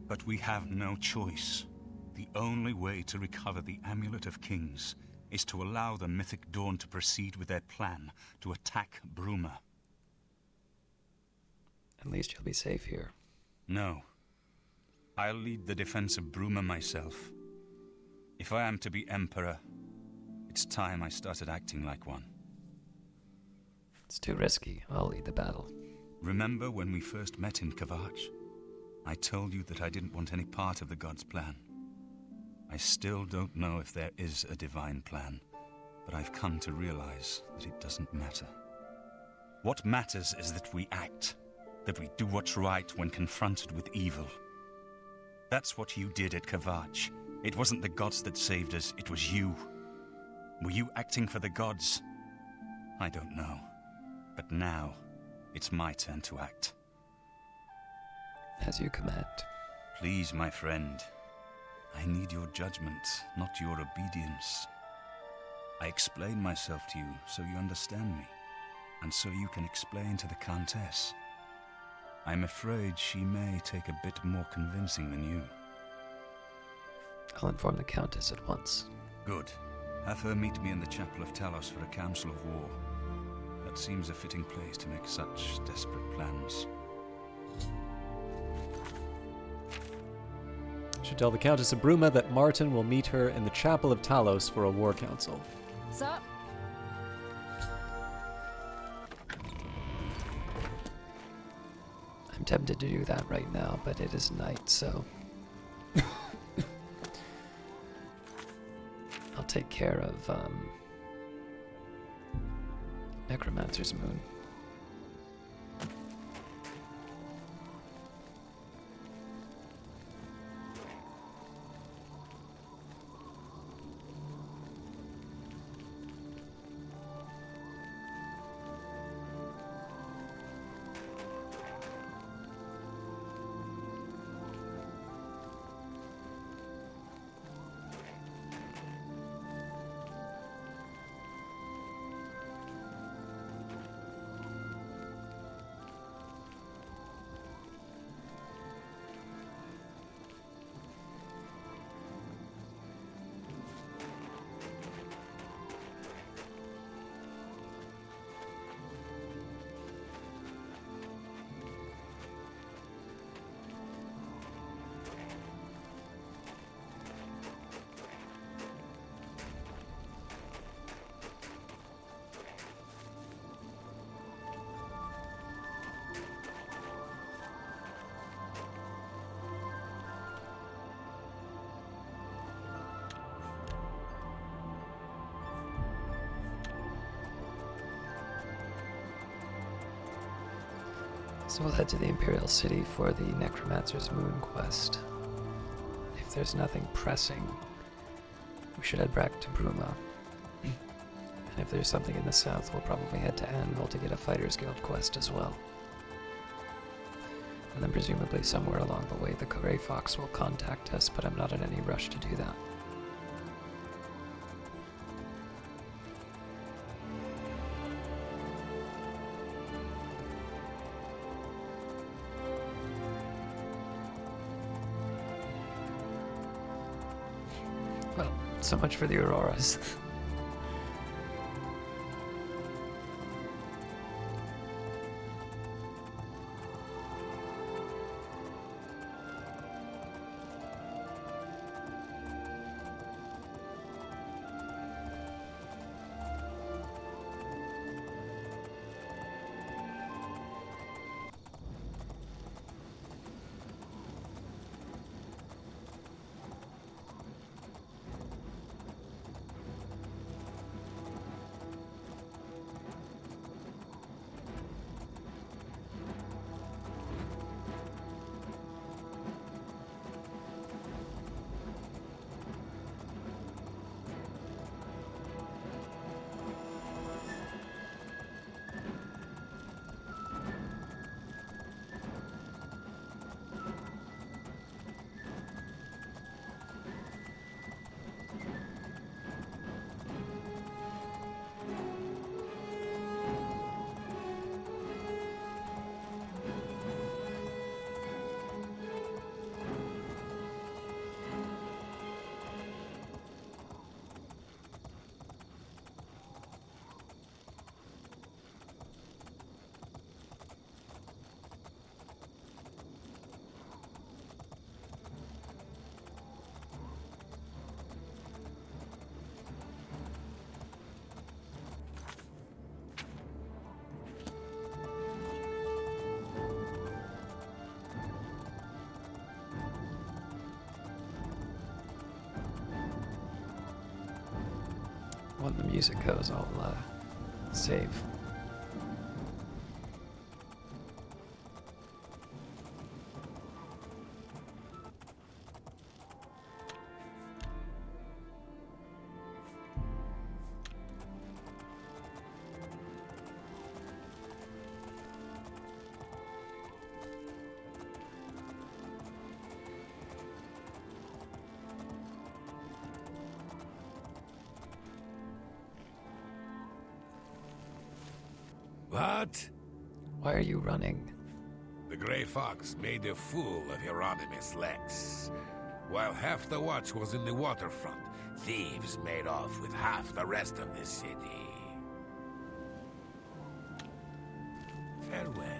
But we have no choice. The only way to recover the Amulet of Kings is to allow the Mythic Dawn to proceed with their plan to attack Bruma. At least you'll be safe here. No. I'll lead the defense of Bruma myself. If I am to be Emperor, it's time I started acting like one. It's too risky. I'll lead the battle. Remember when we first met in Kavach? I told you that I didn't want any part of the God's plan. I still don't know if there is a divine plan, but I've come to realize that it doesn't matter. What matters is that we act, that we do what's right when confronted with evil. That's what you did at Kavach. It wasn't the gods that saved us, it was you. Were you acting for the gods? I don't know. But now, it's my turn to act. As you command. Please, my friend. I need your judgment, not your obedience. I explain myself to you so you understand me, and so you can explain to the Countess. I'm afraid she may take a bit more convincing than you. I'll inform the Countess at once. Good. Have her meet me in the Chapel of Talos for a council of war. That seems a fitting place to make such desperate plans. Should tell the Countess of Bruma that Martin will meet her in the Chapel of Talos for a war council. Sir? I'm tempted to do that right now, but it is night, so... I'll take care of, Necromancer's Moon. So we'll head to the Imperial City for the Necromancer's Moon quest. If there's nothing pressing, we should head back to Bruma. And if there's something in the south, we'll probably head to Anvil to get a Fighters Guild quest as well. And then presumably somewhere along the way the Grey Fox will contact us, but I'm not in any rush to do that. Well, so much for the Auroras. When the music goes, I'll save. What? Why are you running? The Grey Fox made a fool of Hieronymus Lex. While half the watch was in the waterfront, thieves made off with half the rest of the city. Farewell.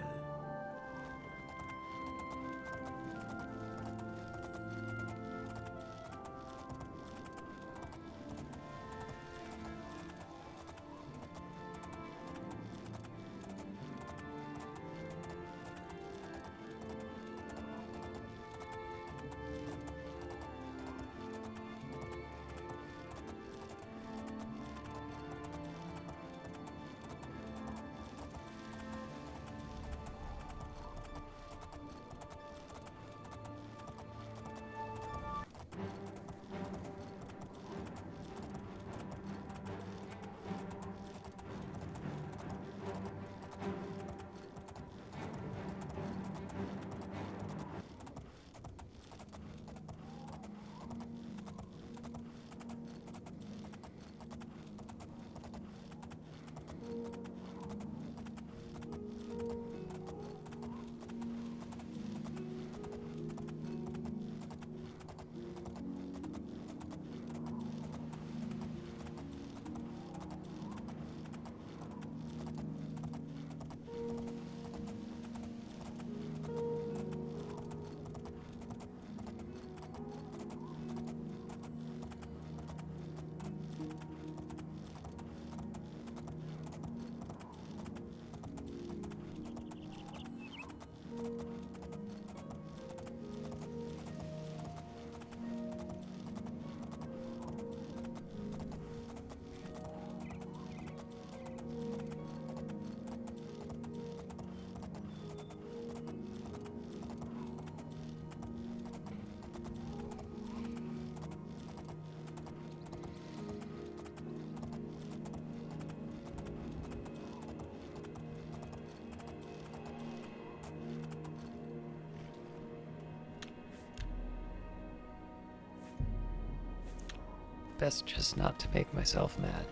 Best just not to make myself mad.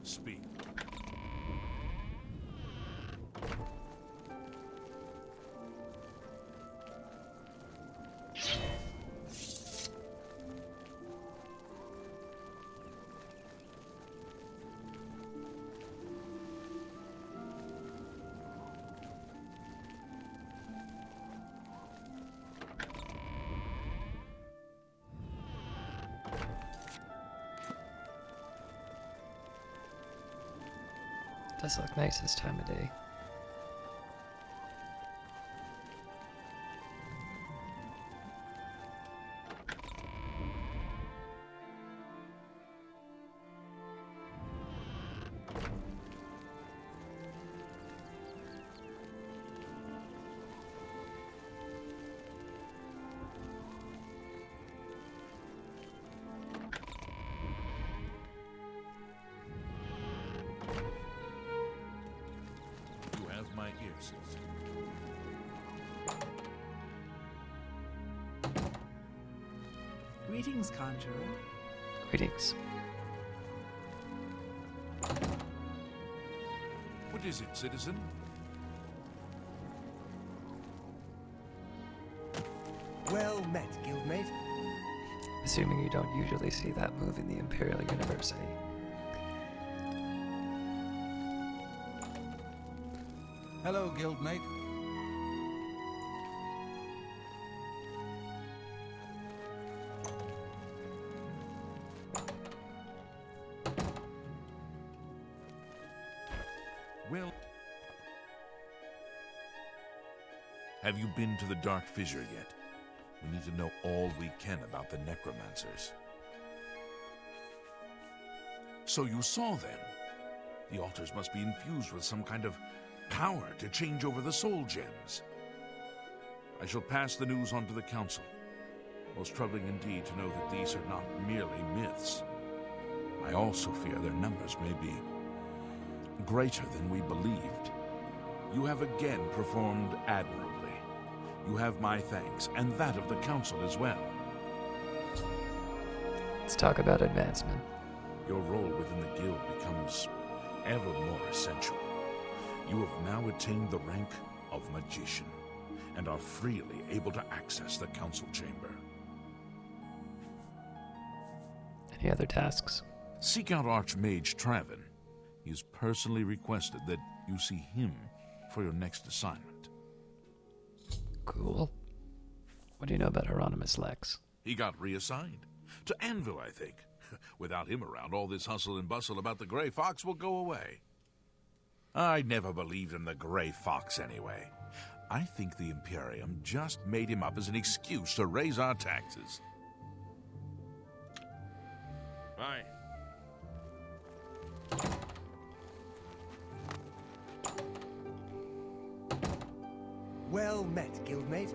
Speak. Does look nice this time of day. My ears. Greetings, Conjurer. Greetings. What is it, citizen? Well met, guildmate. Assuming you don't usually see that move in the Imperial University. Hello, guildmate. Have you been to the Dark Fissure yet? We need to know all we can about the necromancers. So you saw them. The altars must be infused with some kind of power to change over the soul gems. I shall pass the news on to the council. Most troubling indeed to know that these are not merely myths. I also fear their numbers may be greater than we believed. You have again performed admirably. You have my thanks, and that of the council as well. Let's talk about advancement. Your role within the guild becomes ever more essential. You have now attained the rank of magician, and are freely able to access the council chamber. Any other tasks? Seek out Arch-Mage Traven. He has personally requested that you see him for your next assignment. Cool. What do you know about Hieronymus Lex? He got reassigned. To Anvil, I think. Without him around, all this hustle and bustle about the Grey Fox will go away. I never believed in the Grey Fox anyway. I think the Imperium just made him up as an excuse to raise our taxes. Bye. Well met, guildmate.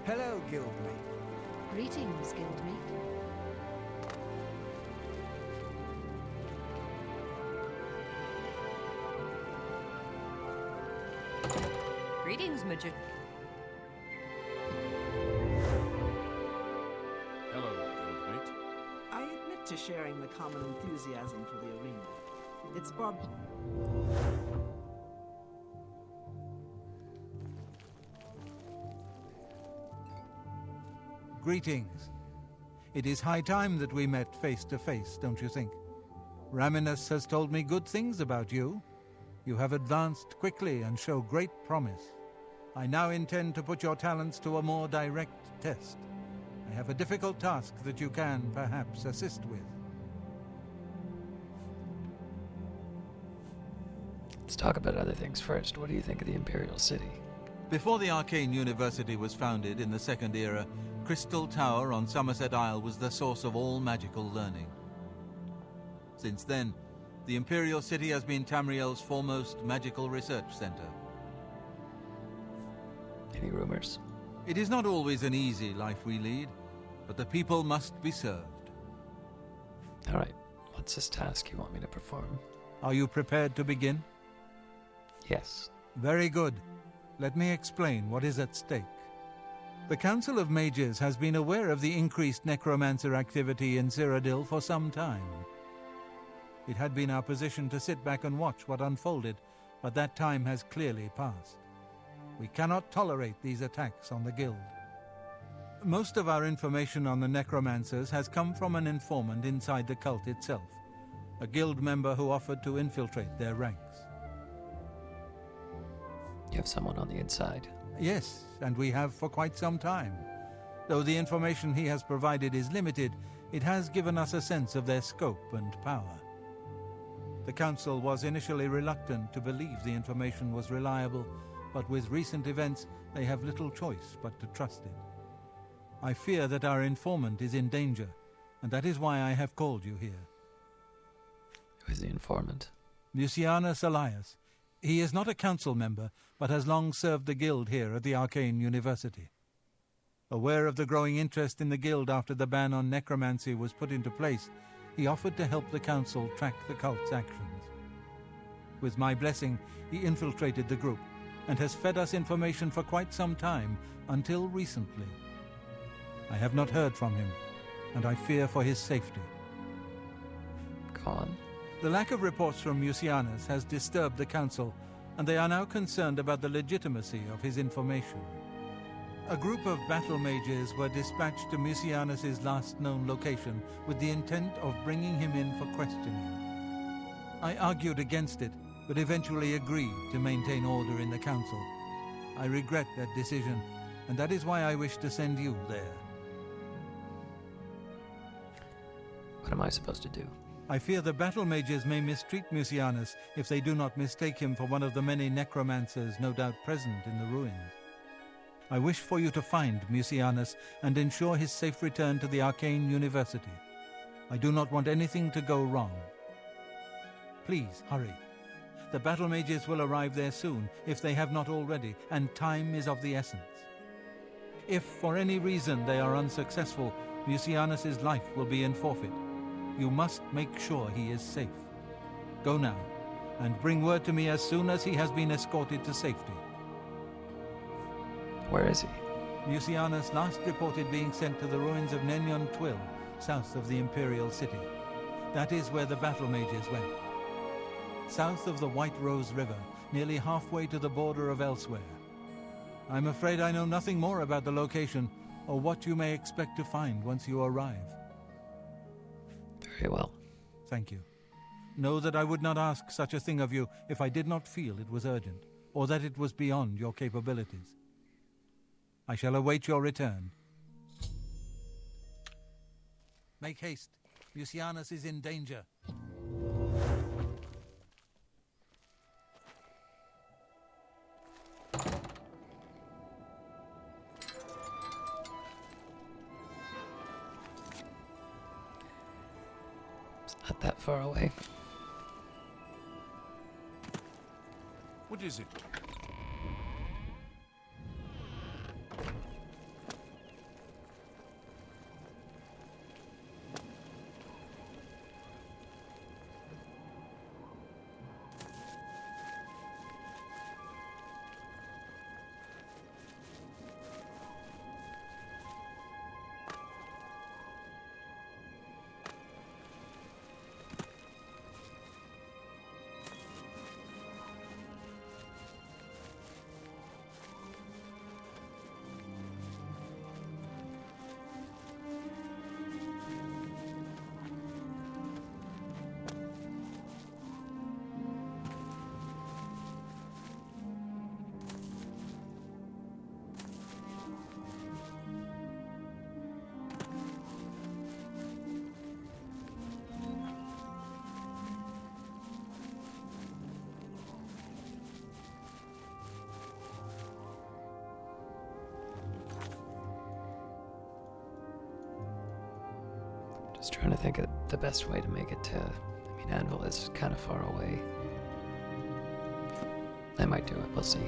Hello, guildmate. Greetings, guildmate. Greetings, Majid. Hello, guildmate. I admit to sharing the common enthusiasm for the arena. It's Greetings. It is high time that we met face to face, don't you think? Raminus has told me good things about you. You have advanced quickly and show great promise. I now intend to put your talents to a more direct test. I have a difficult task that you can, perhaps, assist with. Let's talk about other things first. What do you think of the Imperial City? Before the Arcane University was founded in the Second Era, Crystal Tower on Somerset Isle was the source of all magical learning. Since then, the Imperial City has been Tamriel's foremost magical research center. Any rumors? It is not always an easy life we lead, but the people must be served. All right. What's this task you want me to perform? Are you prepared to begin? Yes. Very good. Let me explain what is at stake. The Council of Mages has been aware of the increased necromancer activity in Cyrodiil for some time. It had been our position to sit back and watch what unfolded, but that time has clearly passed. We cannot tolerate these attacks on the Guild. Most of our information on the necromancers has come from an informant inside the cult itself, a Guild member who offered to infiltrate their ranks. You have someone on the inside? Yes, and we have for quite some time. Though the information he has provided is limited, it has given us a sense of their scope and power. The Council was initially reluctant to believe the information was reliable, but with recent events, they have little choice but to trust it. I fear that our informant is in danger, and that is why I have called you here. Who is the informant? Lucianus Elias. He is not a council member, but has long served the Guild here at the Arcane University. Aware of the growing interest in the Guild after the ban on necromancy was put into place, he offered to help the Council track the cult's actions. With my blessing, he infiltrated the group, and has fed us information for quite some time, until recently. I have not heard from him, and I fear for his safety. Go on. The lack of reports from Mucianus has disturbed the Council, and they are now concerned about the legitimacy of his information. A group of battle mages were dispatched to Mucianus's last known location with the intent of bringing him in for questioning. I argued against it, but eventually agreed to maintain order in the Council. I regret that decision, and that is why I wish to send you there. What am I supposed to do? I fear the battle mages may mistreat Mucianus if they do not mistake him for one of the many necromancers no doubt present in the ruins. I wish for you to find Mucianus and ensure his safe return to the Arcane University. I do not want anything to go wrong. Please, hurry. The battle mages will arrive there soon, if they have not already, and time is of the essence. If for any reason they are unsuccessful, Mucianus' life will be in forfeit. You must make sure he is safe. Go now, and bring word to me as soon as he has been escorted to safety. Where is he? Mucianus last reported being sent to the ruins of Nenyon Twill, south of the Imperial City. That is where the battle mages went. South of the White Rose River, nearly halfway to the border of elsewhere. I'm afraid I know nothing more about the location, or what you may expect to find once you arrive. Very well. Thank you. Know that I would not ask such a thing of you if I did not feel it was urgent, or that it was beyond your capabilities. I shall await your return. Make haste. Mucianus is in danger. It's not that far away. What is it? Just trying to think of the best way to make it to... I mean, Anvil is kind of far away. I might do it, we'll see.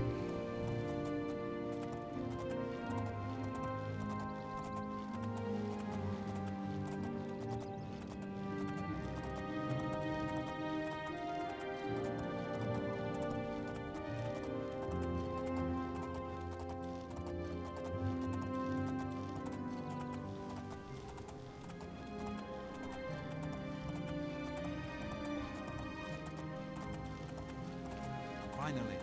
Finally.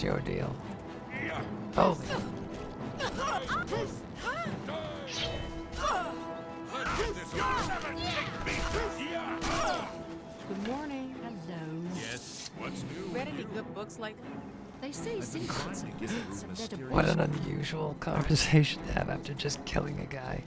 What's your deal? Oh, Good morning. Hello. Yes, what's new? Read any good books lately? They say secrets and wizards have led a what an unusual conversation to have after just killing a guy.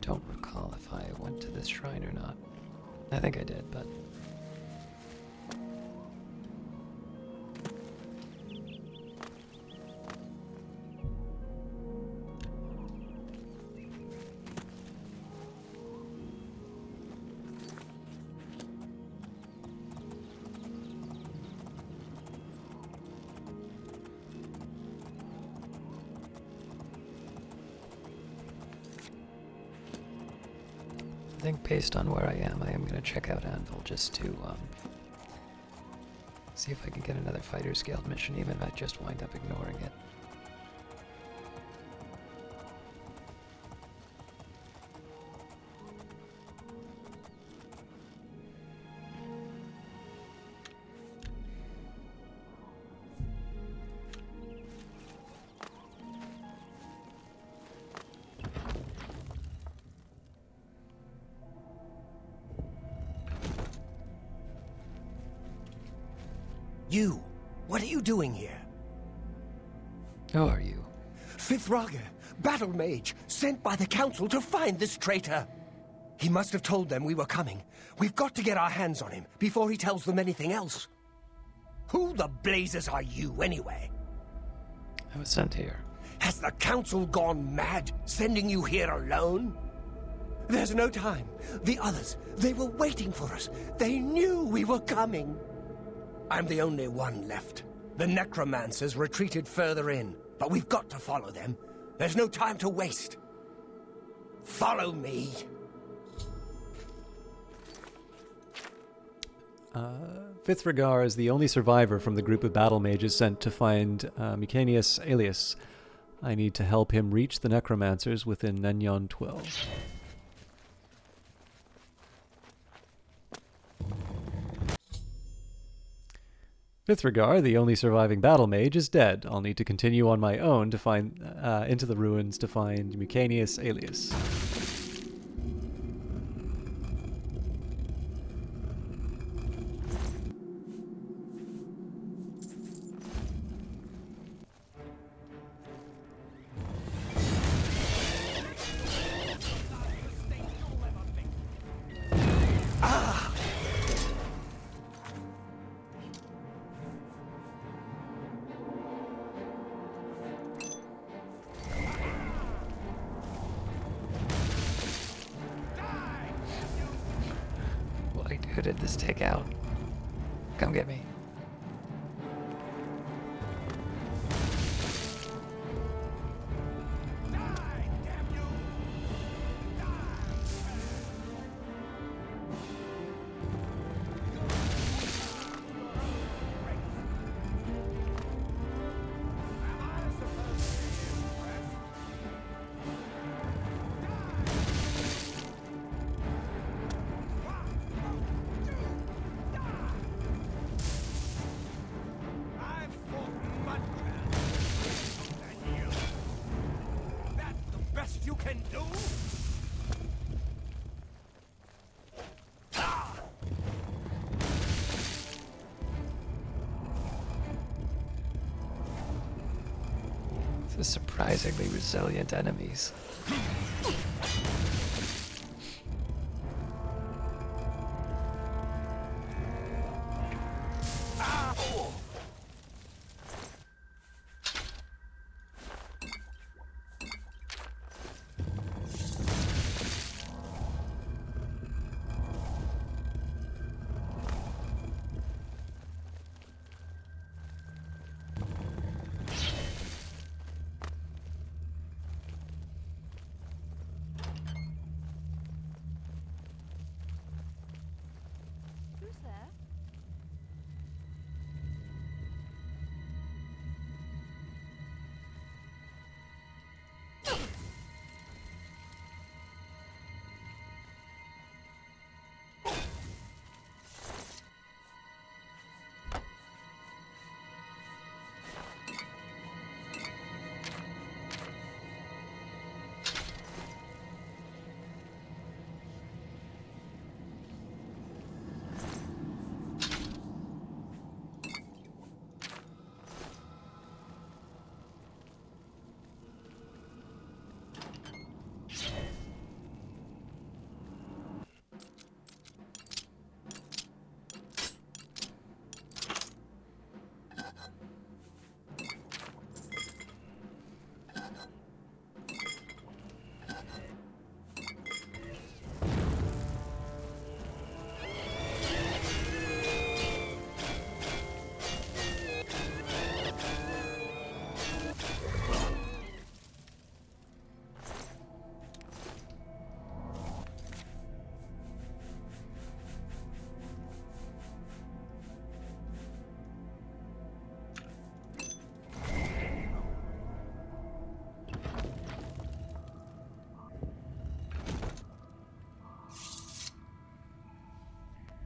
Don't recall if I went to this shrine or not. I think I did, but... I think based on where I am going to check out Anvil just to see if I can get another Fighters Guild mission, even if I just wind up ignoring it. You! What are you doing here? Who are you? Fifth Raga, battle mage, sent by the council to find this traitor. He must have told them we were coming. We've got to get our hands on him before he tells them anything else. Who the blazes are you, anyway? I was sent here. Has the council gone mad, sending you here alone? There's no time. The others, they were waiting for us. They knew we were coming. I'm the only one left. The necromancers retreated further in, but we've got to follow them. There's no time to waste. Follow me. Fifth Ragar is the only survivor from the group of battle mages sent to find Mycanius Alias. I need to help him reach the necromancers within Nenyon 12. Fifth Ragar, the only surviving battle mage, is dead. I'll need to continue on my own to find into the ruins to find Mycanius Alias. Who did this take out? Come get me. can do? These are surprisingly resilient enemies. Who's there?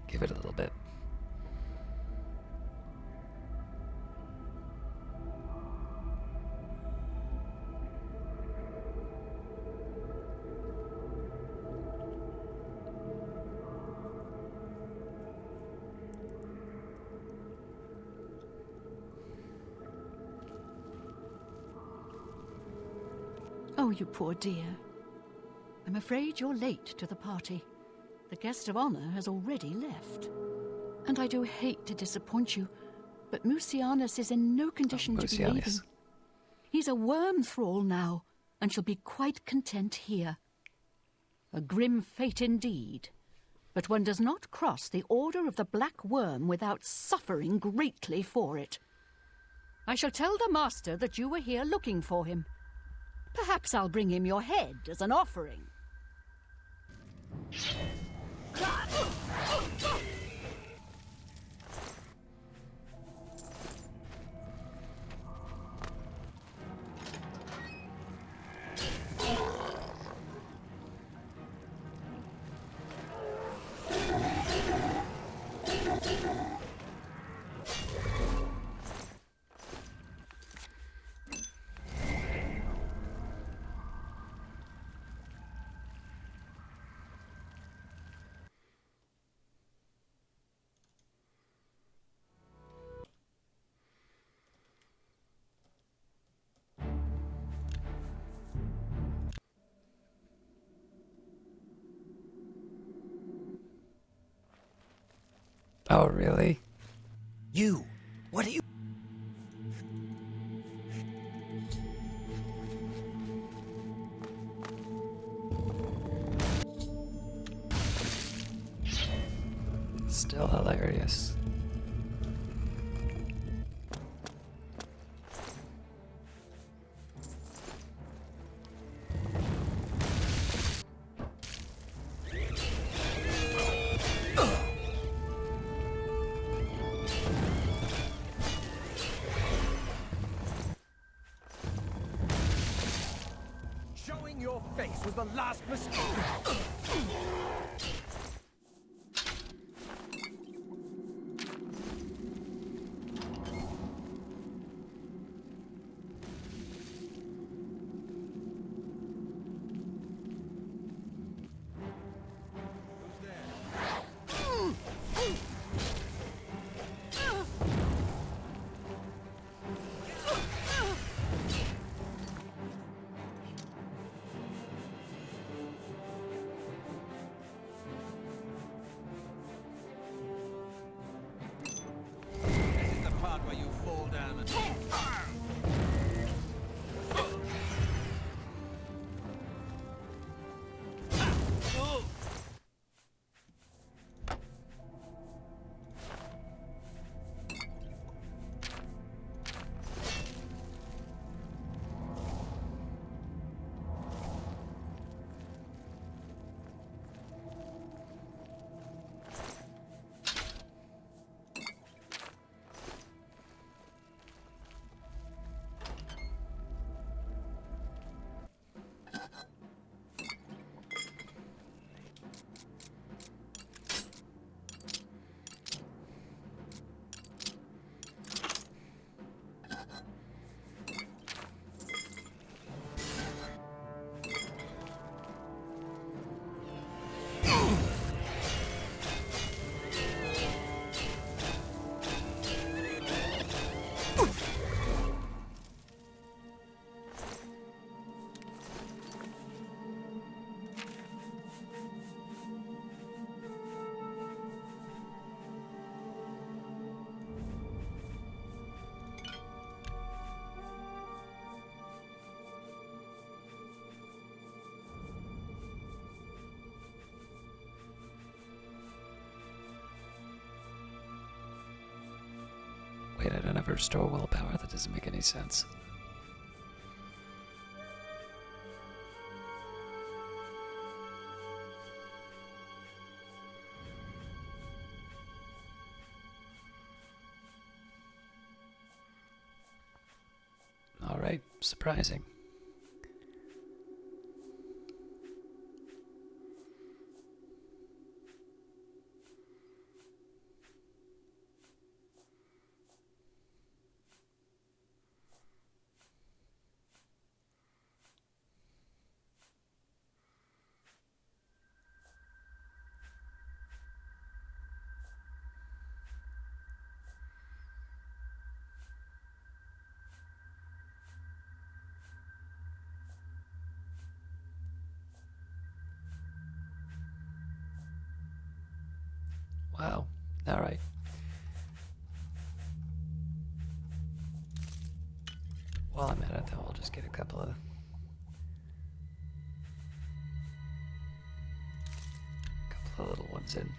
Give it a little bit. Oh, you poor dear. I'm afraid you're late to the party. The guest of honor has already left. And I do hate to disappoint you, but Mucianus is in no condition to be leaving. He's a worm thrall now, and shall be quite content here. A grim fate indeed, but one does not cross the order of the Black Worm without suffering greatly for it. I shall tell the master that you were here looking for him. Perhaps I'll bring him your head as an offering. Oh, really? You! What are you... Still hilarious. Showing your face was the last mistake. Wait, I don't ever restore willpower. That doesn't make any sense. Alright, surprising. Wow. Alright. While I'm at it, though, I'll just get a couple of little ones in.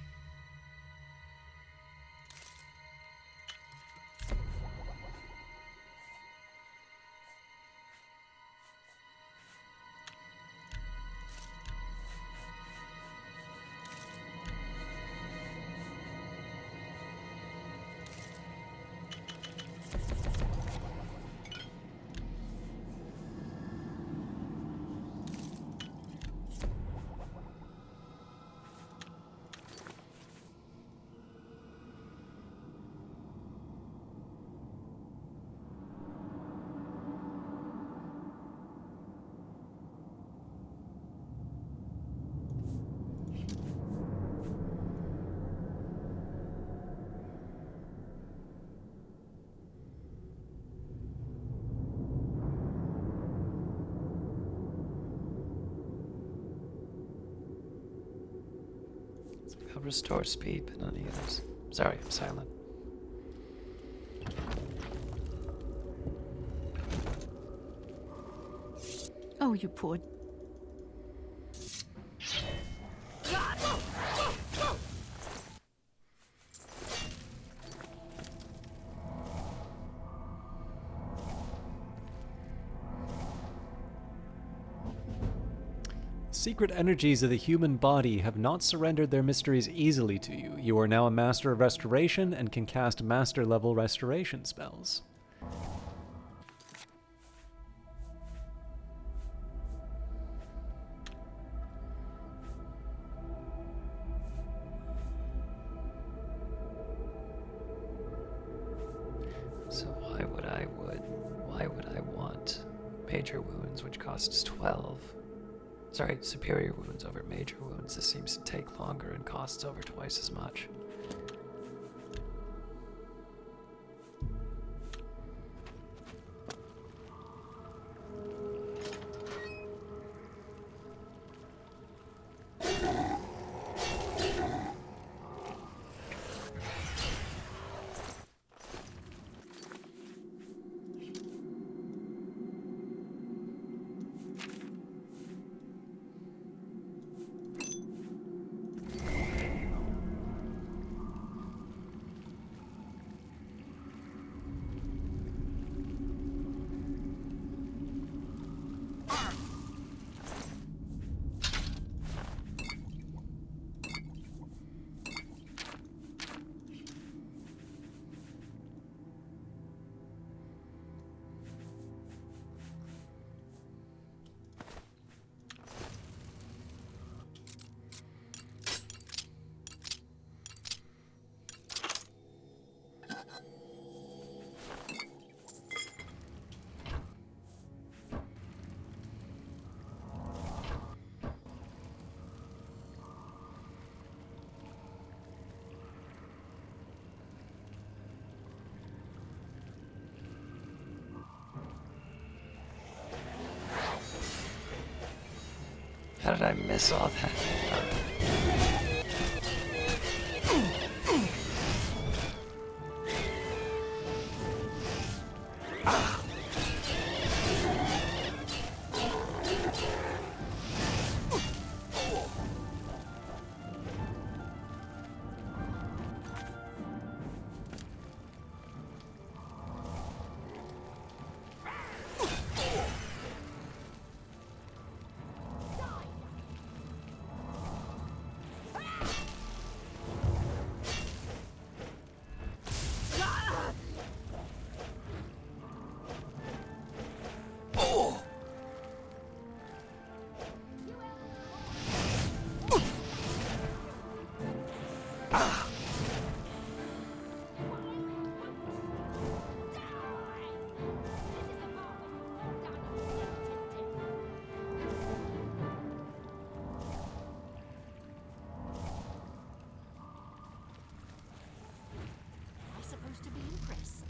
I'll restore speed, but none of the others. Sorry, I'm silent. Oh, you poor... Secret energies of the human body have not surrendered their mysteries easily to you. You are now a master of restoration and can cast master-level restoration spells. So why would I want major wounds, which costs 12? Sorry, superior wounds over major wounds. This seems to take longer and costs over twice as much. How did I miss all that? I'm supposed to be impressed.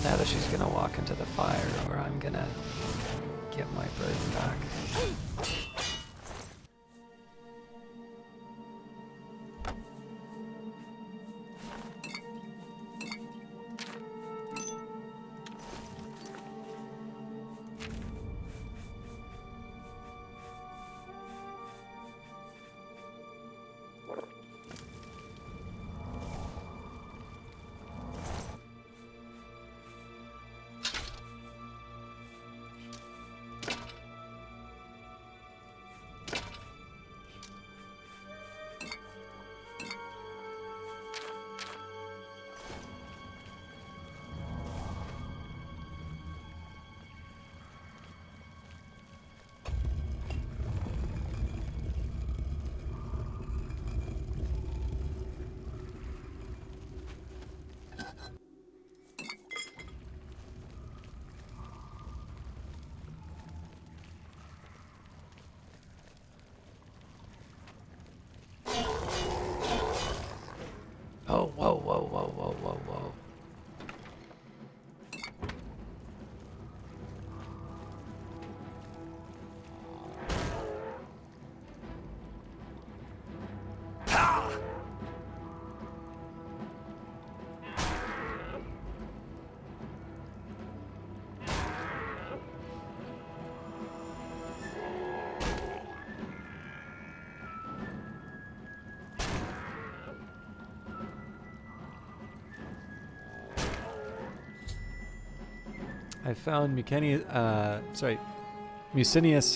Now that she's gonna walk into the fire, or I'm gonna get my burden back. Oh, whoa, whoa, whoa, whoa, whoa, whoa. I found Musinius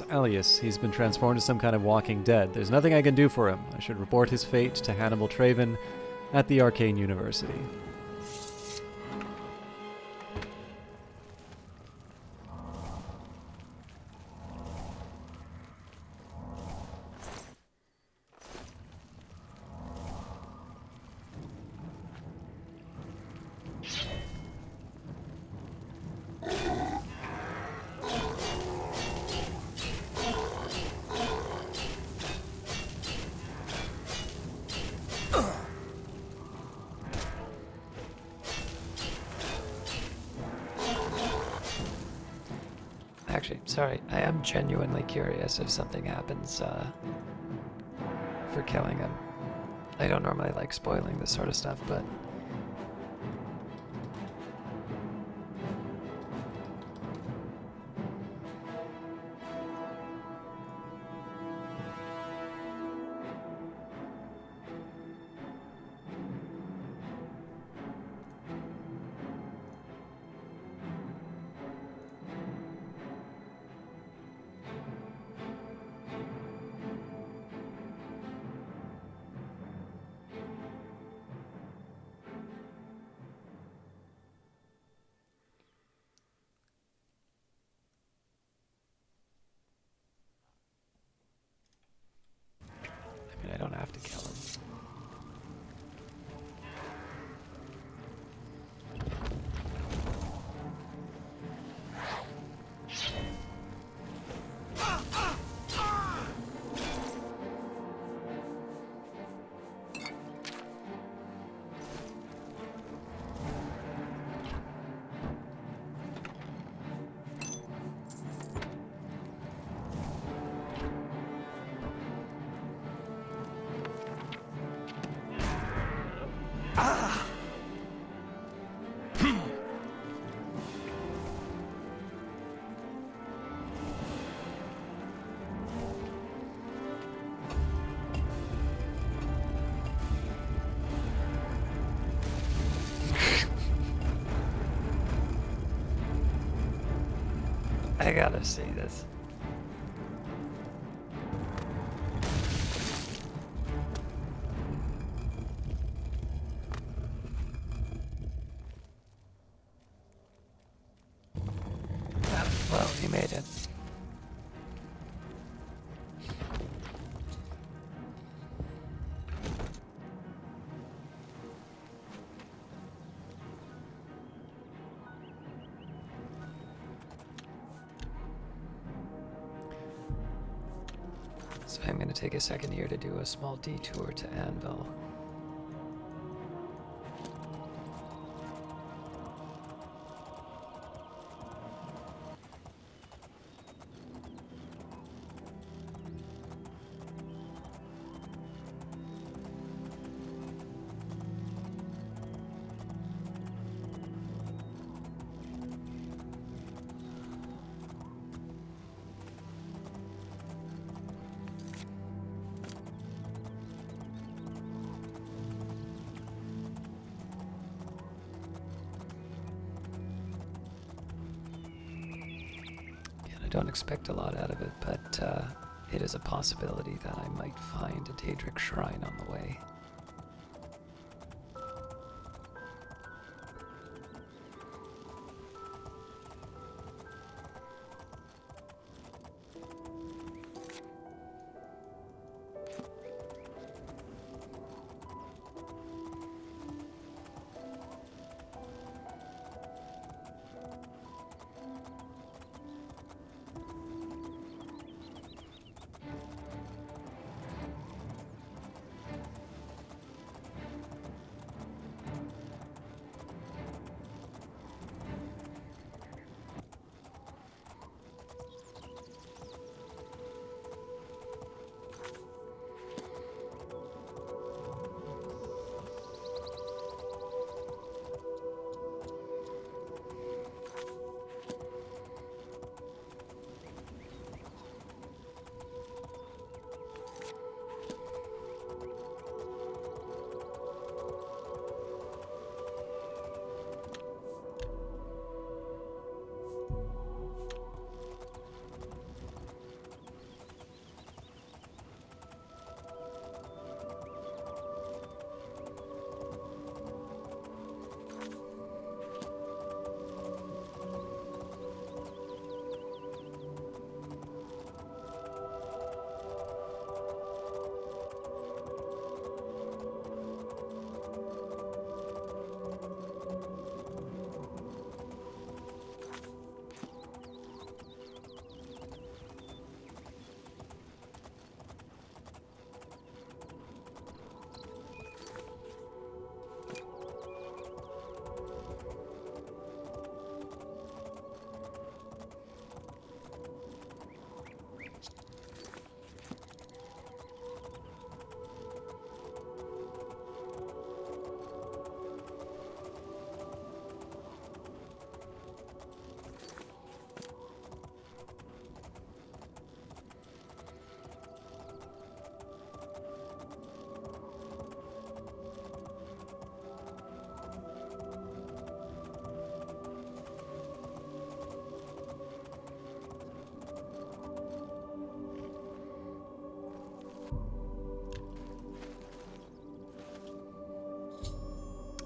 Alius. He's been transformed to some kind of walking dead. There's nothing I can do for him. I should report his fate to Hannibal Traven at the Arcane University. Actually, sorry, I am genuinely curious if something happens for killing him. I don't normally like spoiling this sort of stuff, but I gotta see this. Well, he made it. So I'm going to take a second here to do a small detour to Anvil. I don't expect a lot out of it, but it is a possibility that I might find a Daedric shrine on the way.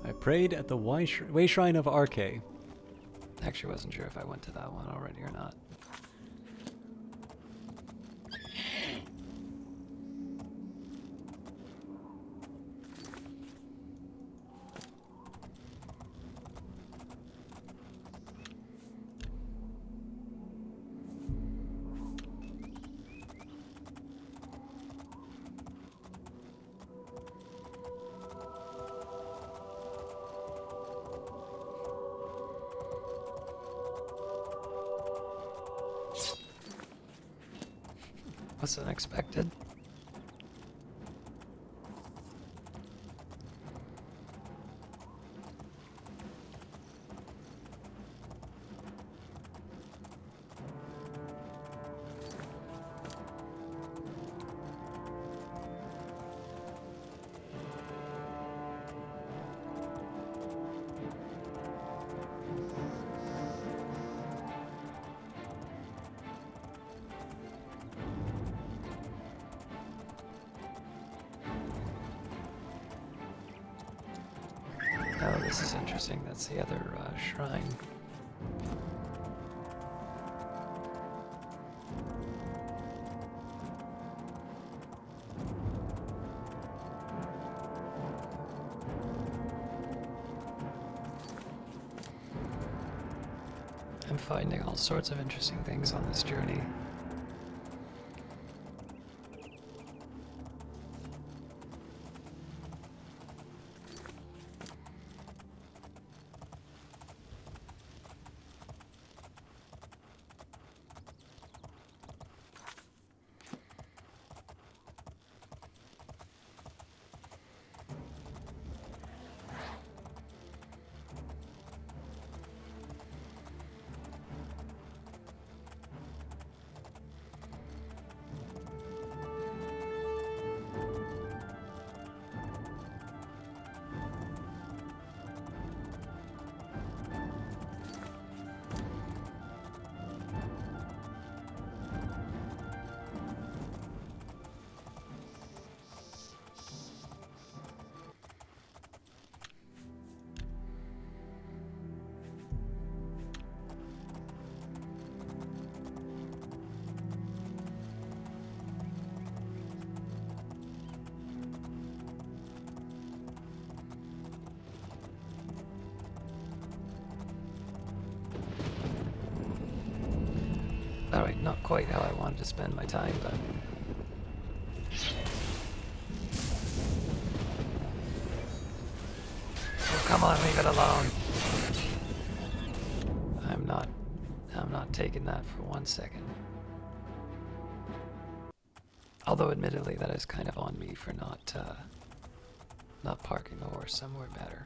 I prayed at the Way Shrine of Arche. Actually, wasn't sure if I went to that one already or not. Was unexpected. Oh, this is interesting. That's the other shrine. I'm finding all sorts of interesting things on this journey. Alright, not quite how I wanted to spend my time, but... Oh, come on, leave it alone. I'm not taking that for 1 second. Although admittedly that is kind of on me for not parking the horse somewhere better.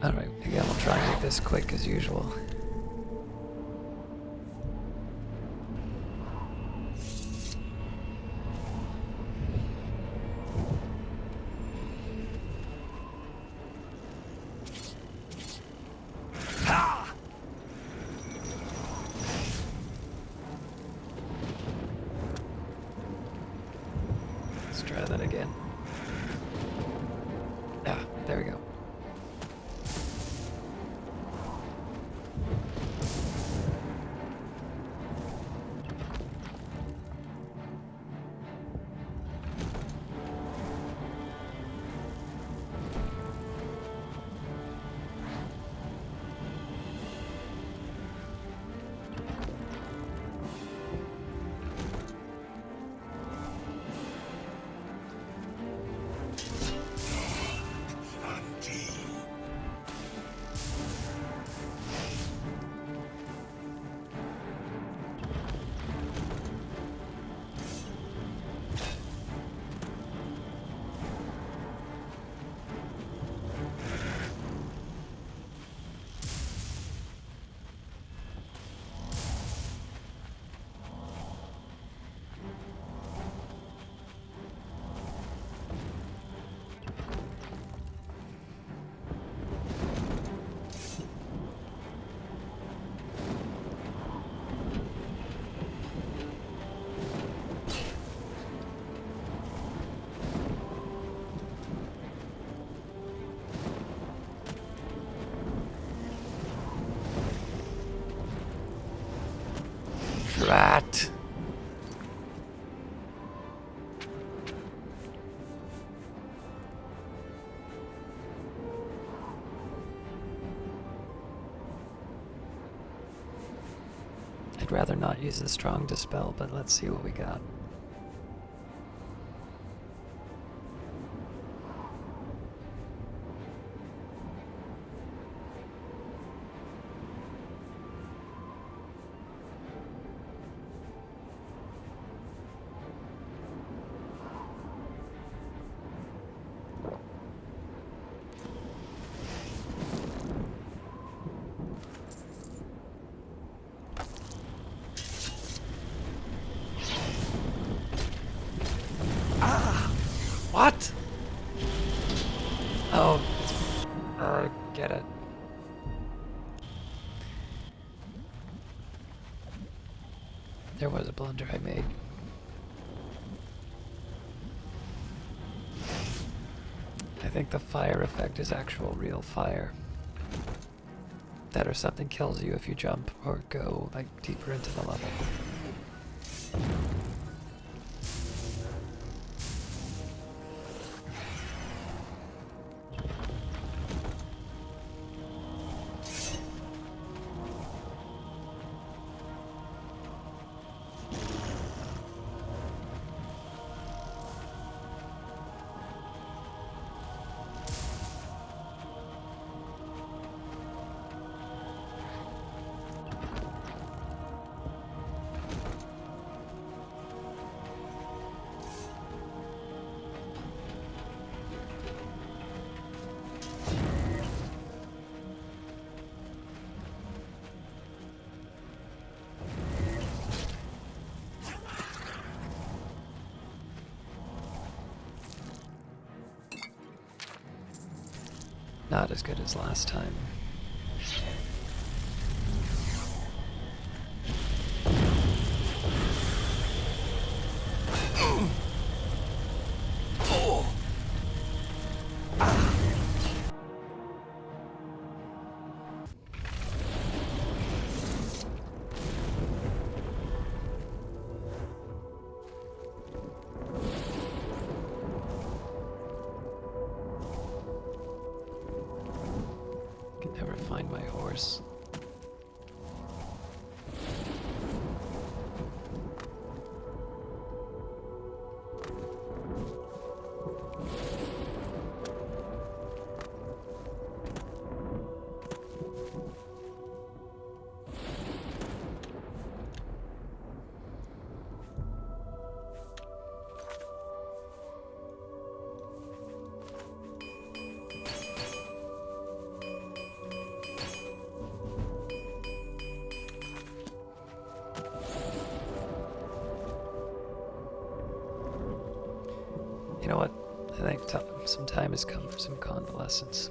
Alright, again, we'll try and make this quick as usual. Let's try that again. Ah, there we go. Rat! I'd rather not use the strong dispel, but let's see what we got. What? Oh, I get it. There was a blunder I made. I think the fire effect is actual real fire. That or something kills you if you jump or go like deeper into the level. Not as good as last time. Can never find my horse. You know what? I think some time has come for some convalescence.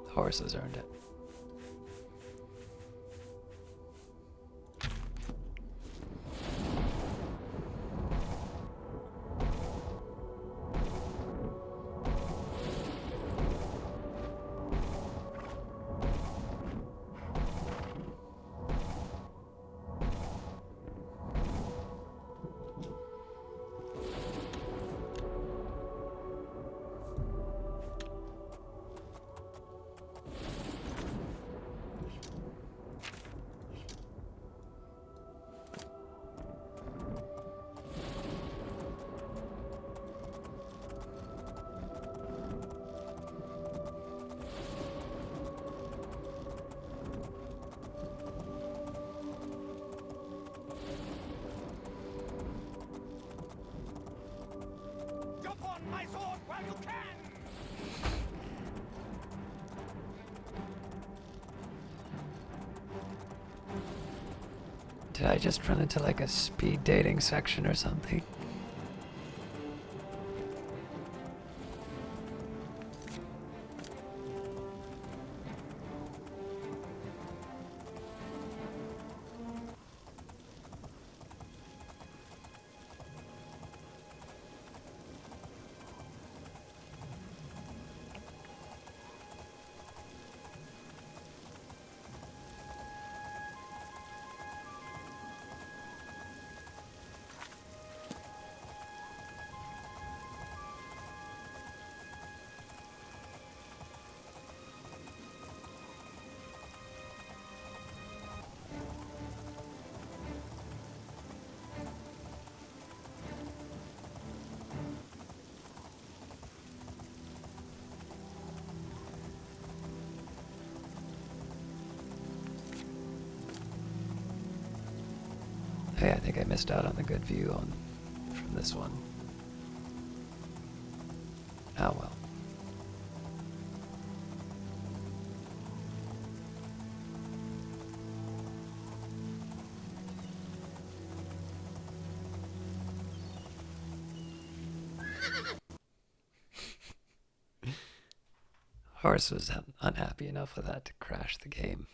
The horse has earned it. Did I just run into like a speed dating section or something? Okay, I think I missed out on the good view from this one. Oh well. Horse was unhappy enough with that to crash the game.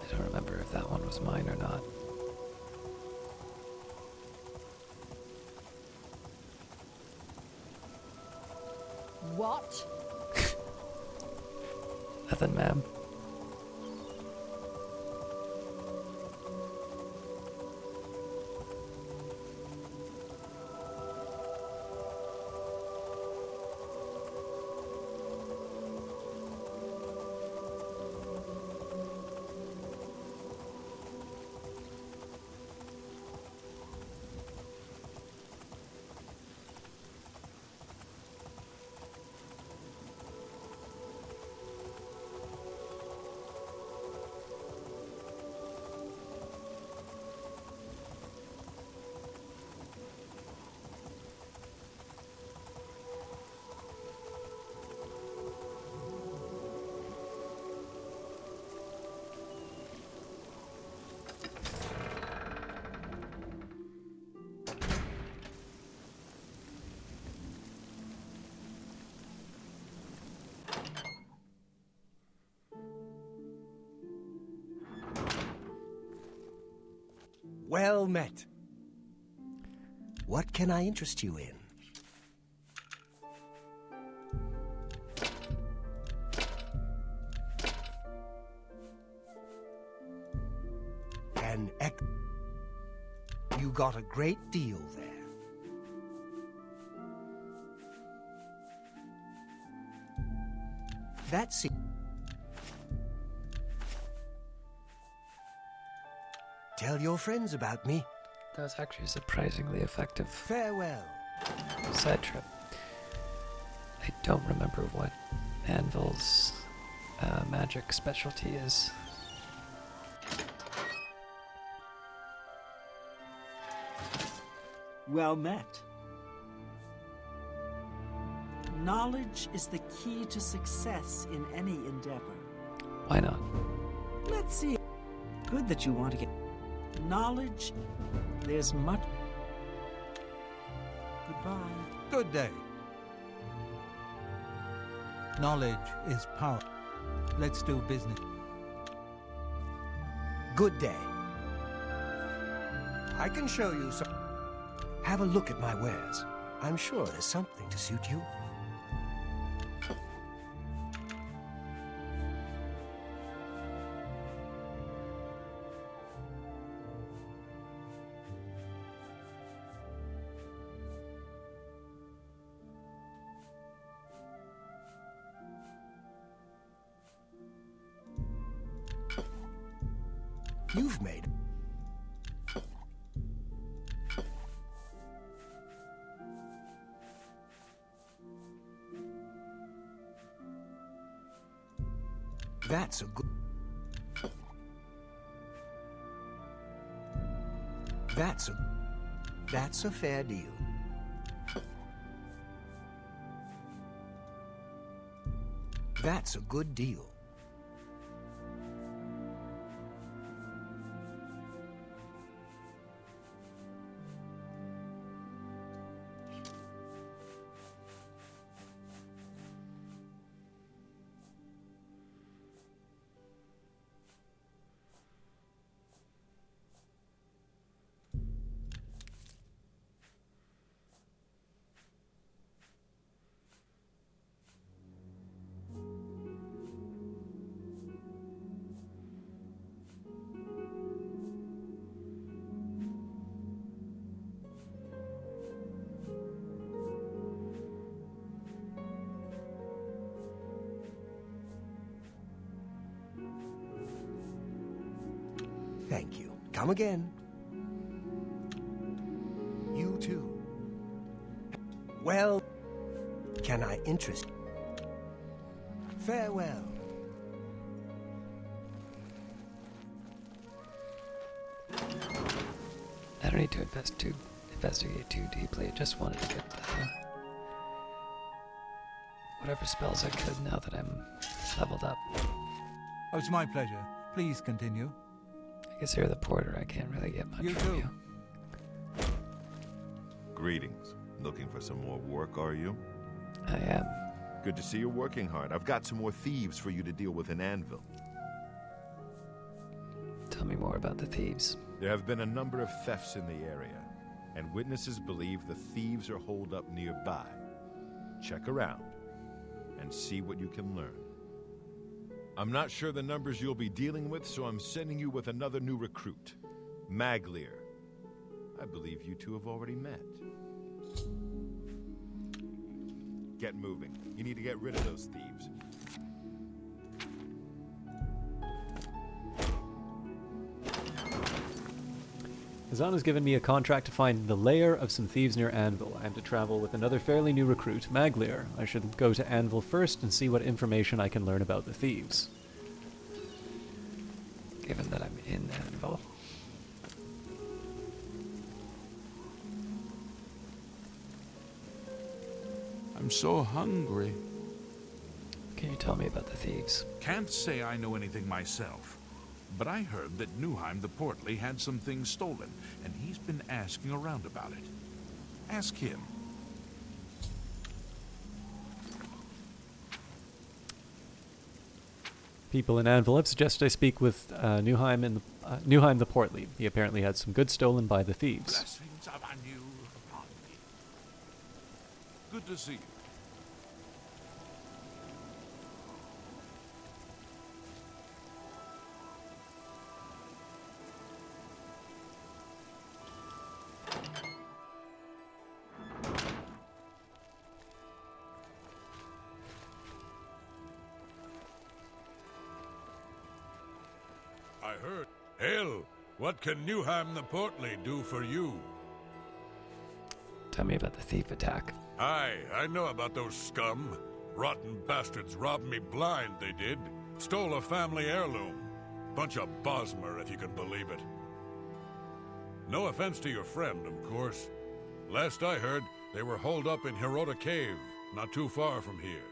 I don't remember if that one was mine or not. What? Nothing, ma'am. Well met. What can I interest you in? You got a great deal there. That's it. Tell your friends about me. That was actually a surprisingly effective Farewell. side trip. I don't remember what Anvil's magic specialty is. Well met. Knowledge is the key to success in any endeavor. Why not? Let's see. Good that you want to get knowledge. There's much. Goodbye. Good day. Knowledge is power. Let's do business. Good day. I can show you some. Have a look at my wares. I'm sure there's something to suit you. You've made... That's a good... That's a fair deal. That's a good deal. Thank you. Come again. You too. Well, can I interest you? Farewell. I don't need to investigate too deeply. I just wanted to get whatever spells I could now that I'm leveled up. Oh, it's my pleasure. Please continue. I guess you're the porter. I can't really get much You from too. you. Greetings. Looking for some more work, are you? I am. Good to see you're working hard. I've got some more thieves for you to deal with in Anvil. Tell me more about the thieves. There have been a number of thefts in the area, and witnesses believe the thieves are holed up nearby. Check around and see what you can learn. I'm not sure the numbers you'll be dealing with, so I'm sending you with another new recruit, Maglier. I believe you two have already met. Get moving. You need to get rid of those thieves. Hazan has given me a contract to find the lair of some thieves near Anvil. I am to travel with another fairly new recruit, Maglier. I should go to Anvil first and see what information I can learn about the thieves. Given that I'm in Anvil. I'm so hungry. Can you tell me about the thieves? Can't say I know anything myself, but I heard that Newheim the Portly had some things stolen, and he's been asking around about it. Ask him. People in Anvil have suggested I speak with Newheim the Portly. He apparently had some goods stolen by the thieves. Blessings of Anu upon thee. Good to see you. I heard. Hail! What can Newheim the Portly do for you? Tell me about the thief attack. Aye, I know about those scum. Rotten bastards robbed me blind, they did. Stole a family heirloom. Bunch of Bosmer, if you can believe it. No offense to your friend, of course. Last I heard, they were holed up in Hirota Cave, not too far from here.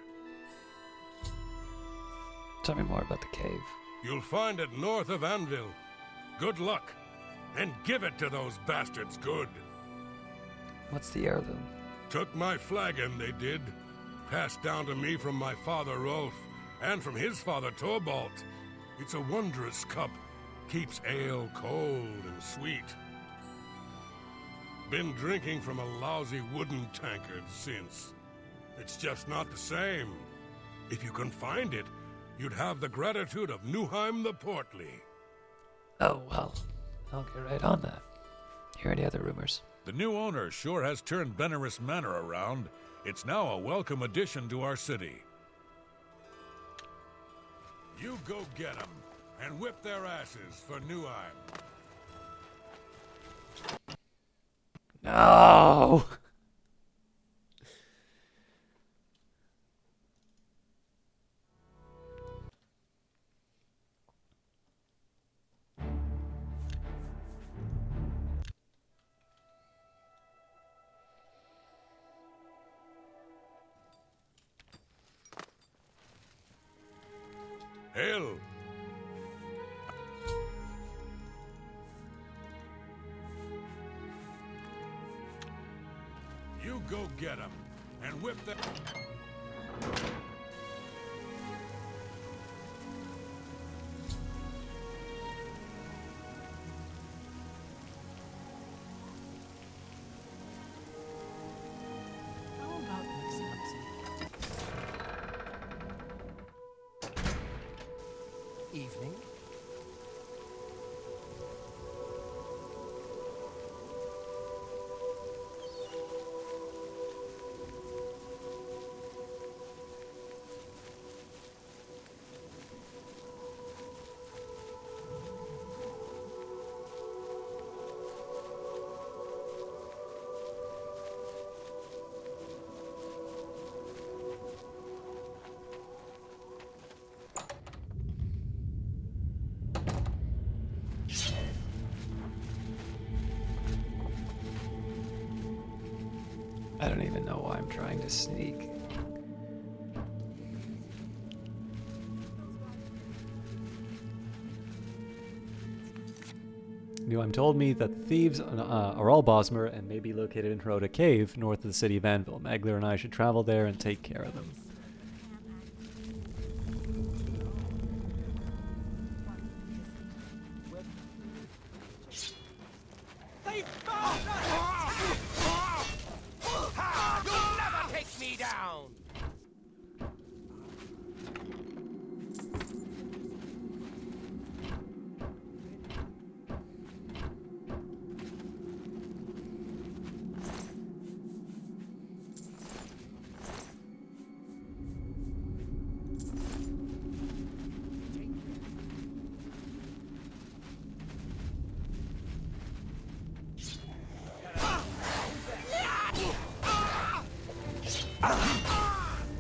Tell me more about the cave. You'll find it north of Anvil. Good luck, and give it to those bastards good. What's the heirloom? Took my flagon, they did. Passed down to me from my father Rolf, and from his father Torvald. It's a wondrous cup. Keeps ale cold and sweet. Been drinking from a lousy wooden tankard since. It's just not the same. If you can find it, you'd have the gratitude of Newheim the Portly. Oh, well, I'll get right on that. Hear any other rumors? The new owner sure has turned Benaris Manor around. It's now a welcome addition to our city. You go get 'em. and whip their asses for Newheim. No! Hail! You go get 'em and whip them. How about mixing up some Evening. I don't even know why I'm trying to sneak. Newheim told me that the thieves are all Bosmer and may be located in Rhoda Cave, north of the city of Anvil. Magler and I should travel there and take care of them. They found us! You'll never take me down!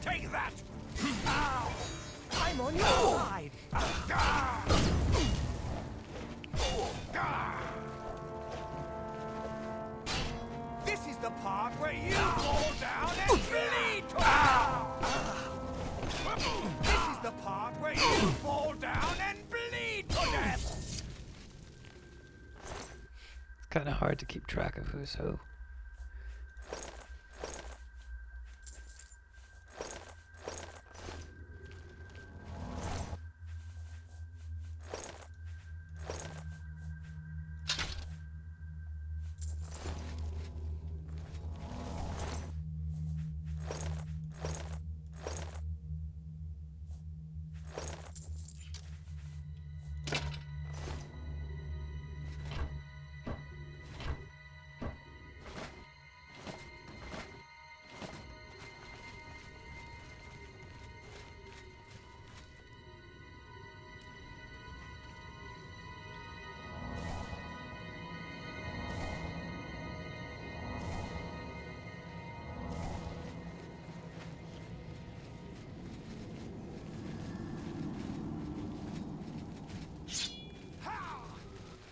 Take that! I'm on your side! This is the part where you fall down and bleed to death! This is the part where you fall down and bleed to death! It's kind of hard to keep track of who's who.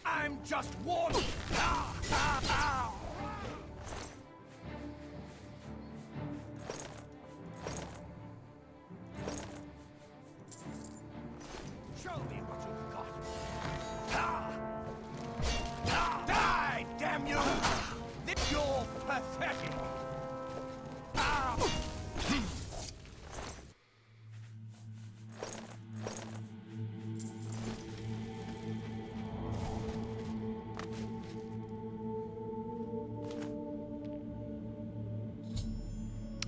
I'm just one! Show me what you've got! Die, damn you! You're pathetic!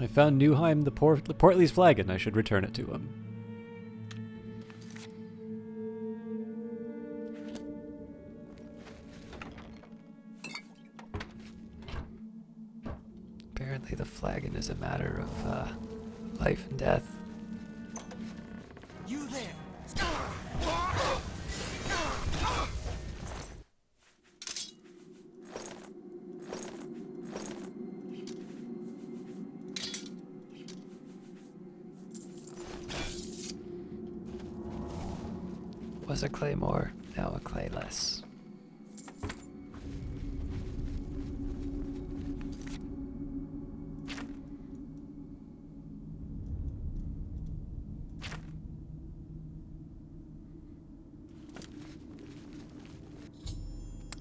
I found Newheim the Portly's flagon. I should return it to him. Apparently the flagon is a matter of life and death. You there! Was a claymore, now a clayless.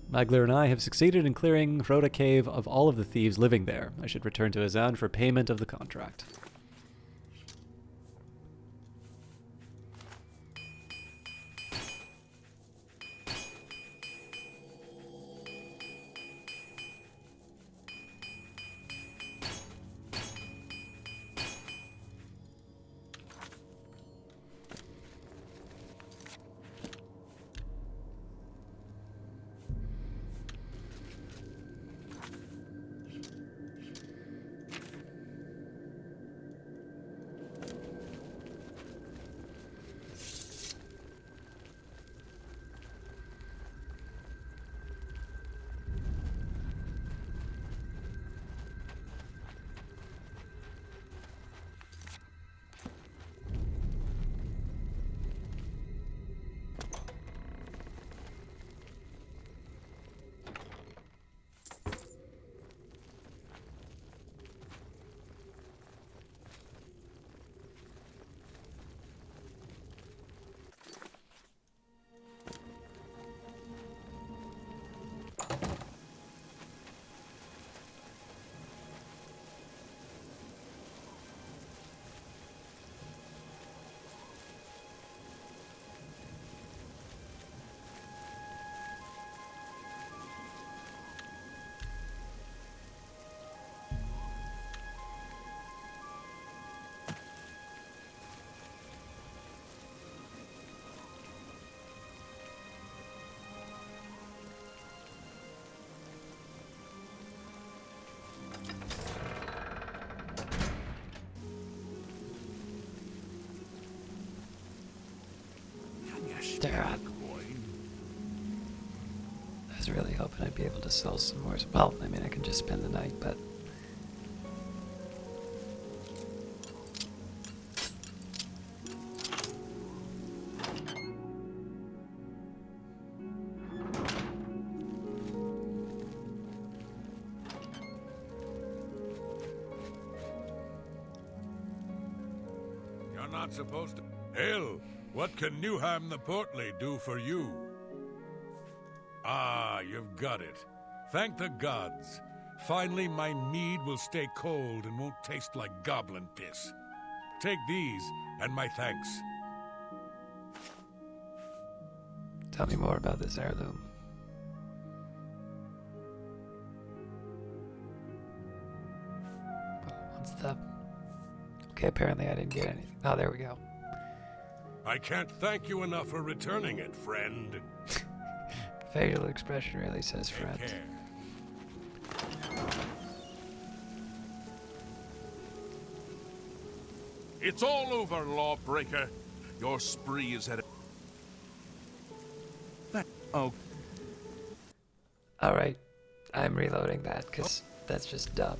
Magler and I have succeeded in clearing Rhoda Cave of all of the thieves living there. I should return to Azan for payment of the contract. There. I was really hoping I'd be able to sell some more. Well, I mean, I can just spend the night, but... You're not supposed to... Hell! What can Newham the Portly do for you? Ah, you've got it. Thank the gods. Finally, my mead will stay cold and won't taste like goblin piss. Take these, and my thanks. Tell me more about this heirloom. What's the... Okay, apparently I didn't get anything. Oh, there we go. I can't thank you enough for returning it, friend. Facial expression really says friend. Take care. It's all over, lawbreaker. Your spree is at... Oh. Alright, I'm reloading that, because that's just dumb.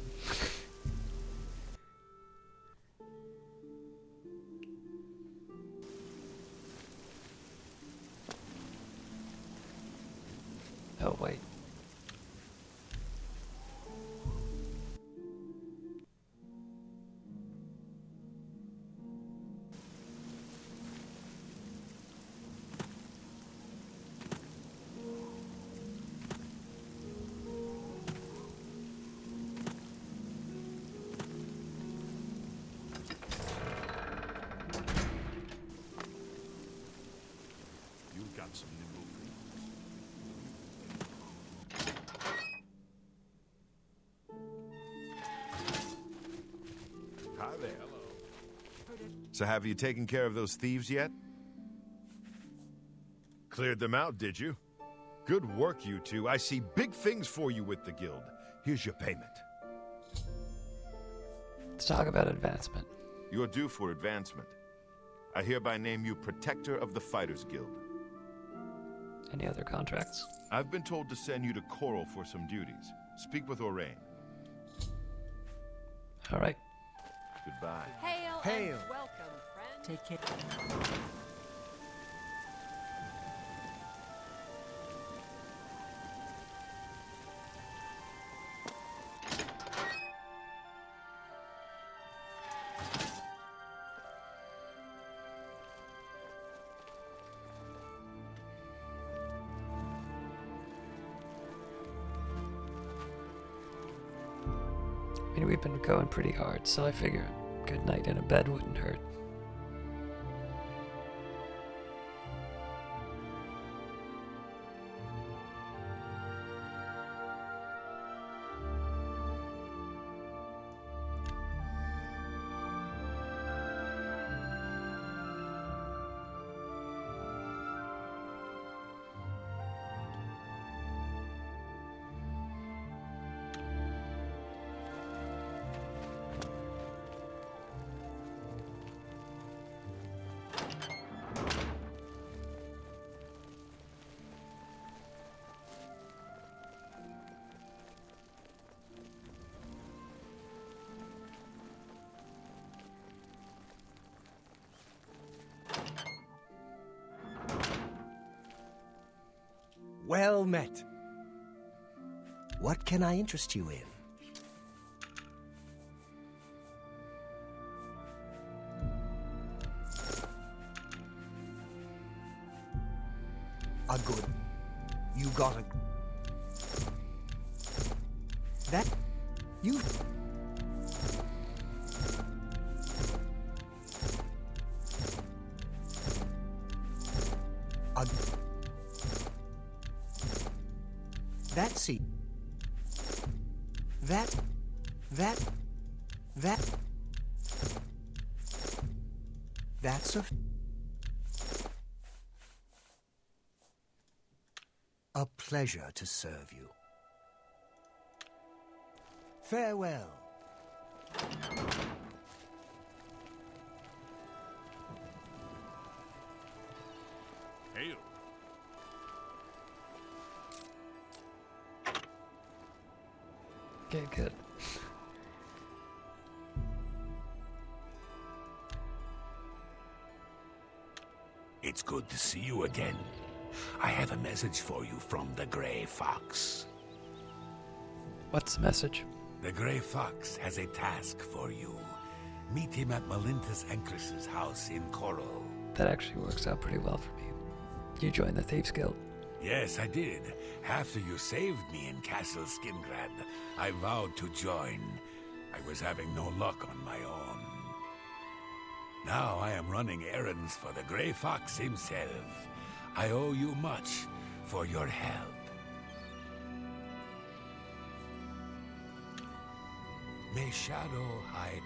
Oh, wait. You've got some nimble fingers. Hi there. Hello. So have you taken care of those thieves yet? Cleared them out, did you? Good work, you two. I see big things for you with the guild. Here's your payment. Let's talk about advancement. You're due for advancement. I hereby name you Protector of the Fighters Guild. Any other contracts? I've been told to send you to Coral for some duties. Speak with Orain. Alright. Goodbye. Hail, Hail. and welcome, friend. Take care. I mean, we've been going pretty hard, so I figure a good night in a bed wouldn't hurt. Well met. What can I interest you in? A good. You got a. That. You. A. That seat. That. That's a pleasure to serve you. Farewell. Hail. Okay, good. It's good to see you again. I have a message for you from the Grey Fox. What's the message? The Grey Fox has a task for you. Meet him at Melintus Encris's house in Coral. That actually works out pretty well for me. You joined the Thieves Guild. Yes, I did. After you saved me in Castle Skingrad, I vowed to join. I was having no luck on my own. Now I am running errands for the Grey Fox himself. I owe you much for your help. May shadow hide you.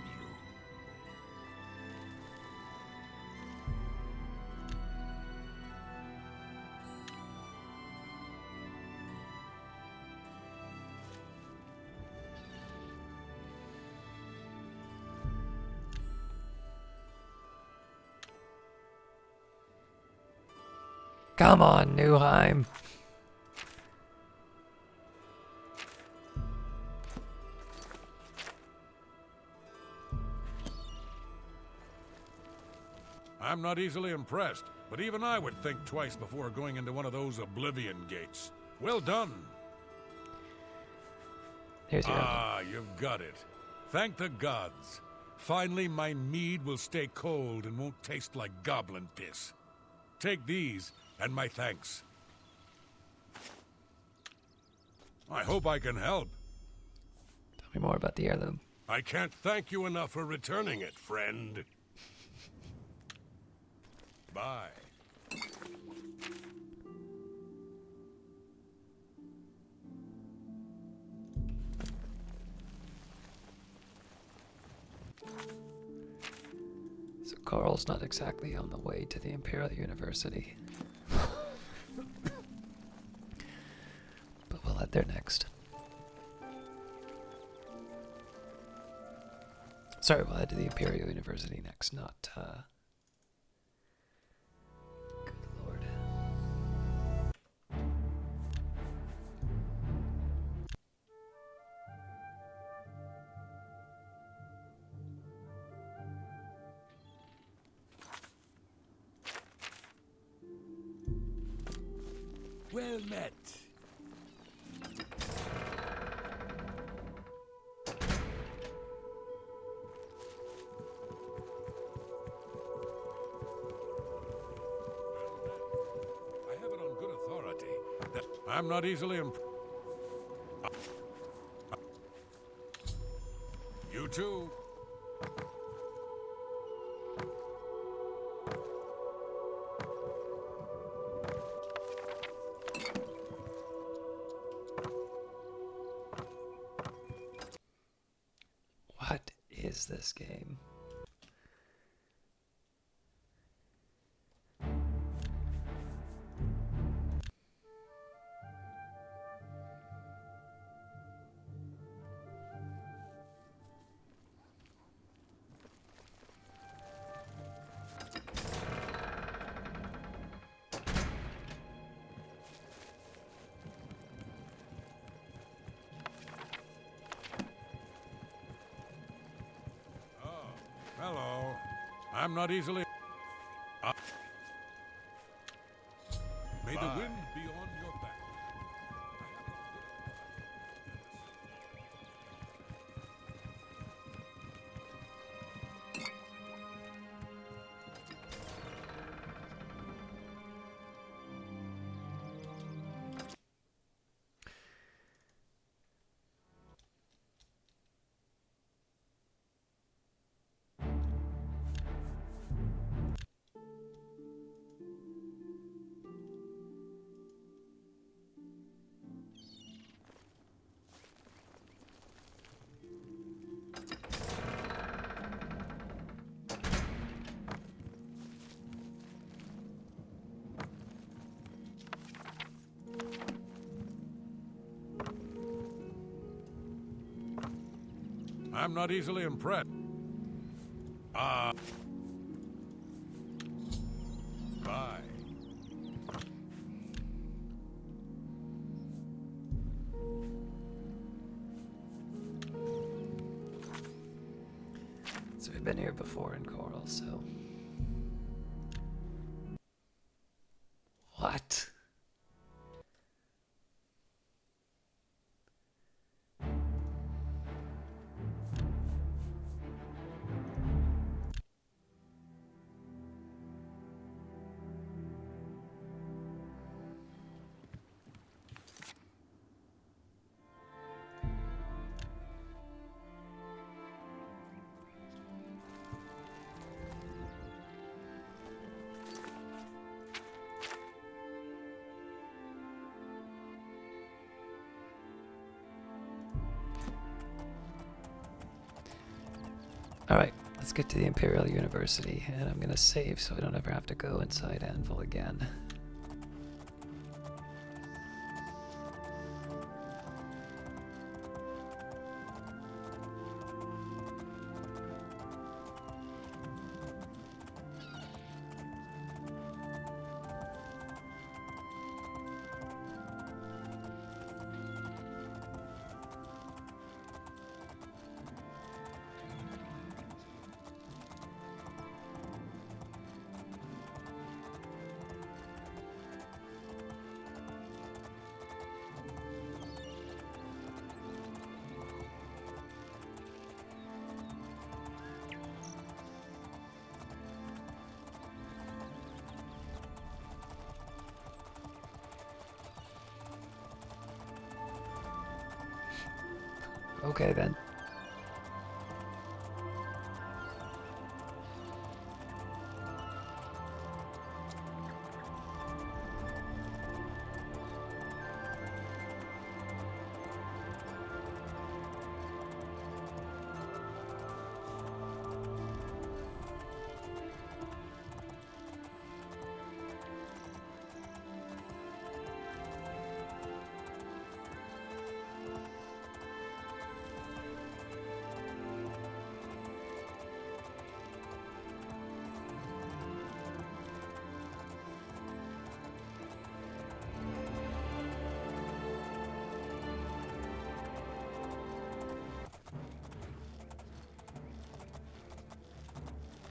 Come on, Newheim. I'm not easily impressed, but even I would think twice before going into one of those Oblivion gates. Well done. Here's your You've got it. Thank the gods. Finally, my mead will stay cold and won't taste like goblin piss. Take these, and my thanks. I hope I can help. Tell me more about the heirloom. I can't thank you enough for returning it, friend. Bye. So Carl's not exactly on the way to the Imperial University. But we'll head there next. Sorry, we'll head to the Imperial University next, not, Good lord. Well met. I have it on good authority that I'm not easily too. What is this game? Hello. I'm not easily... May the wind be on your back. I'm not easily impressed. Bye. So we've been here before in Coral, so... What? Alright, let's get to the Imperial University, and I'm gonna save so I don't ever have to go inside Anvil again. Okay then.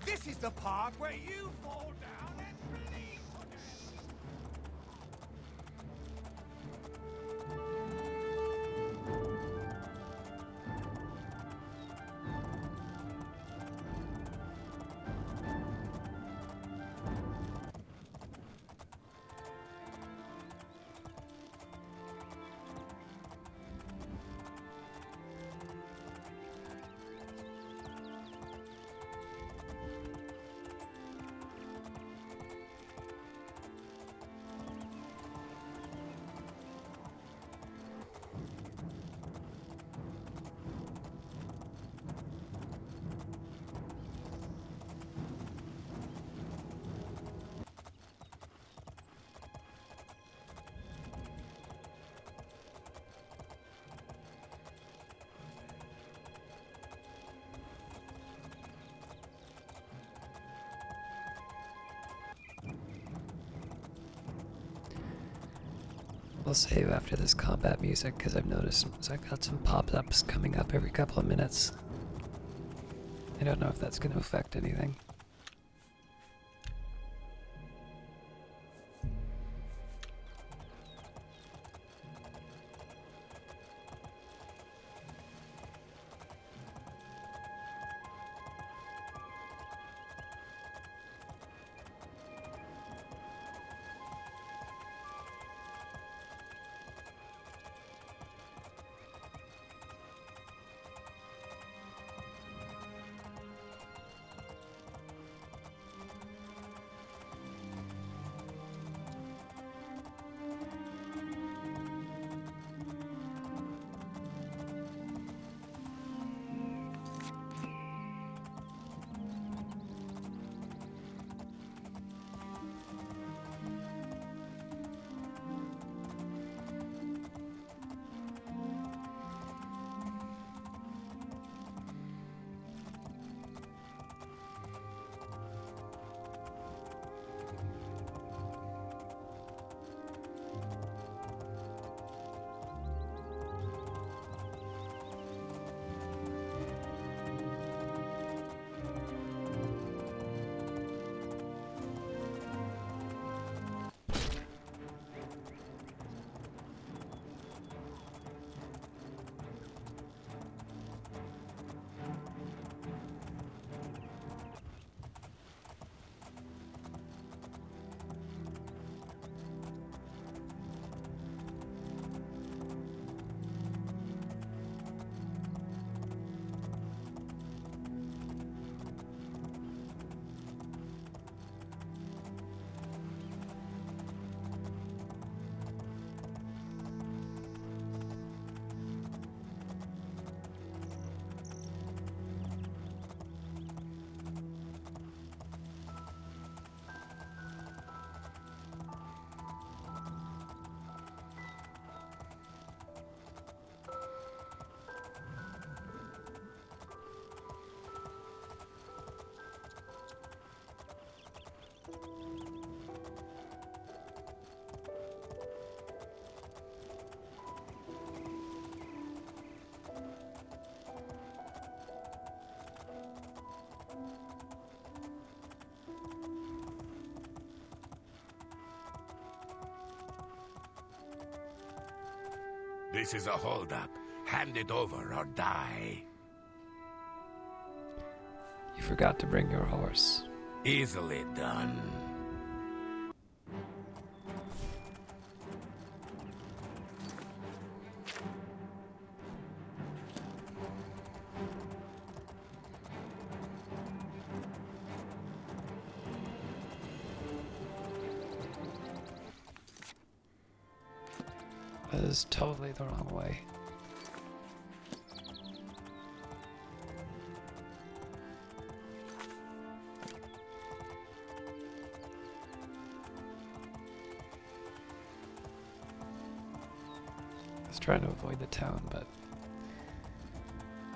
This is the part where you fall down and release. I'll save after this combat music because I've noticed I've got some pop-ups coming up every couple of minutes. I don't know if that's going to affect anything. This is a holdup. Hand it over or die. You forgot to bring your horse. Easily done. That is totally the wrong way. I was trying to avoid the town, but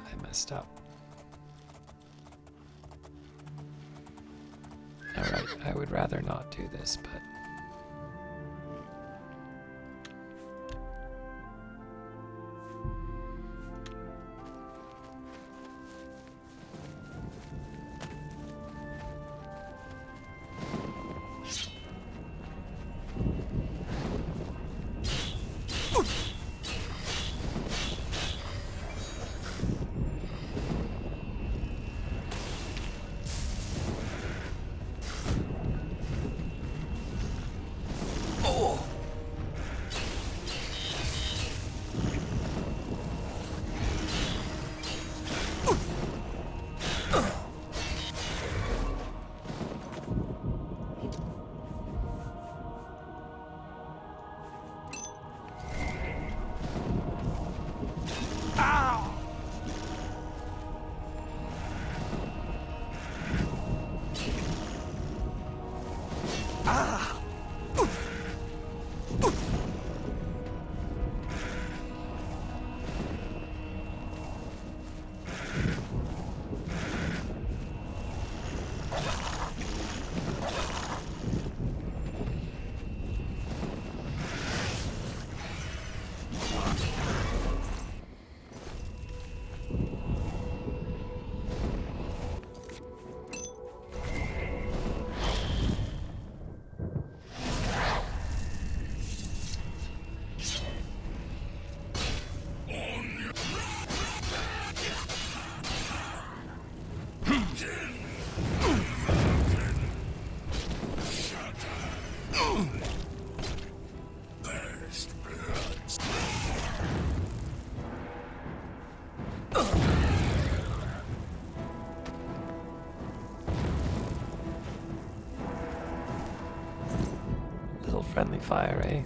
I messed up. Alright, I would rather not do this, but Little friendly fire, eh?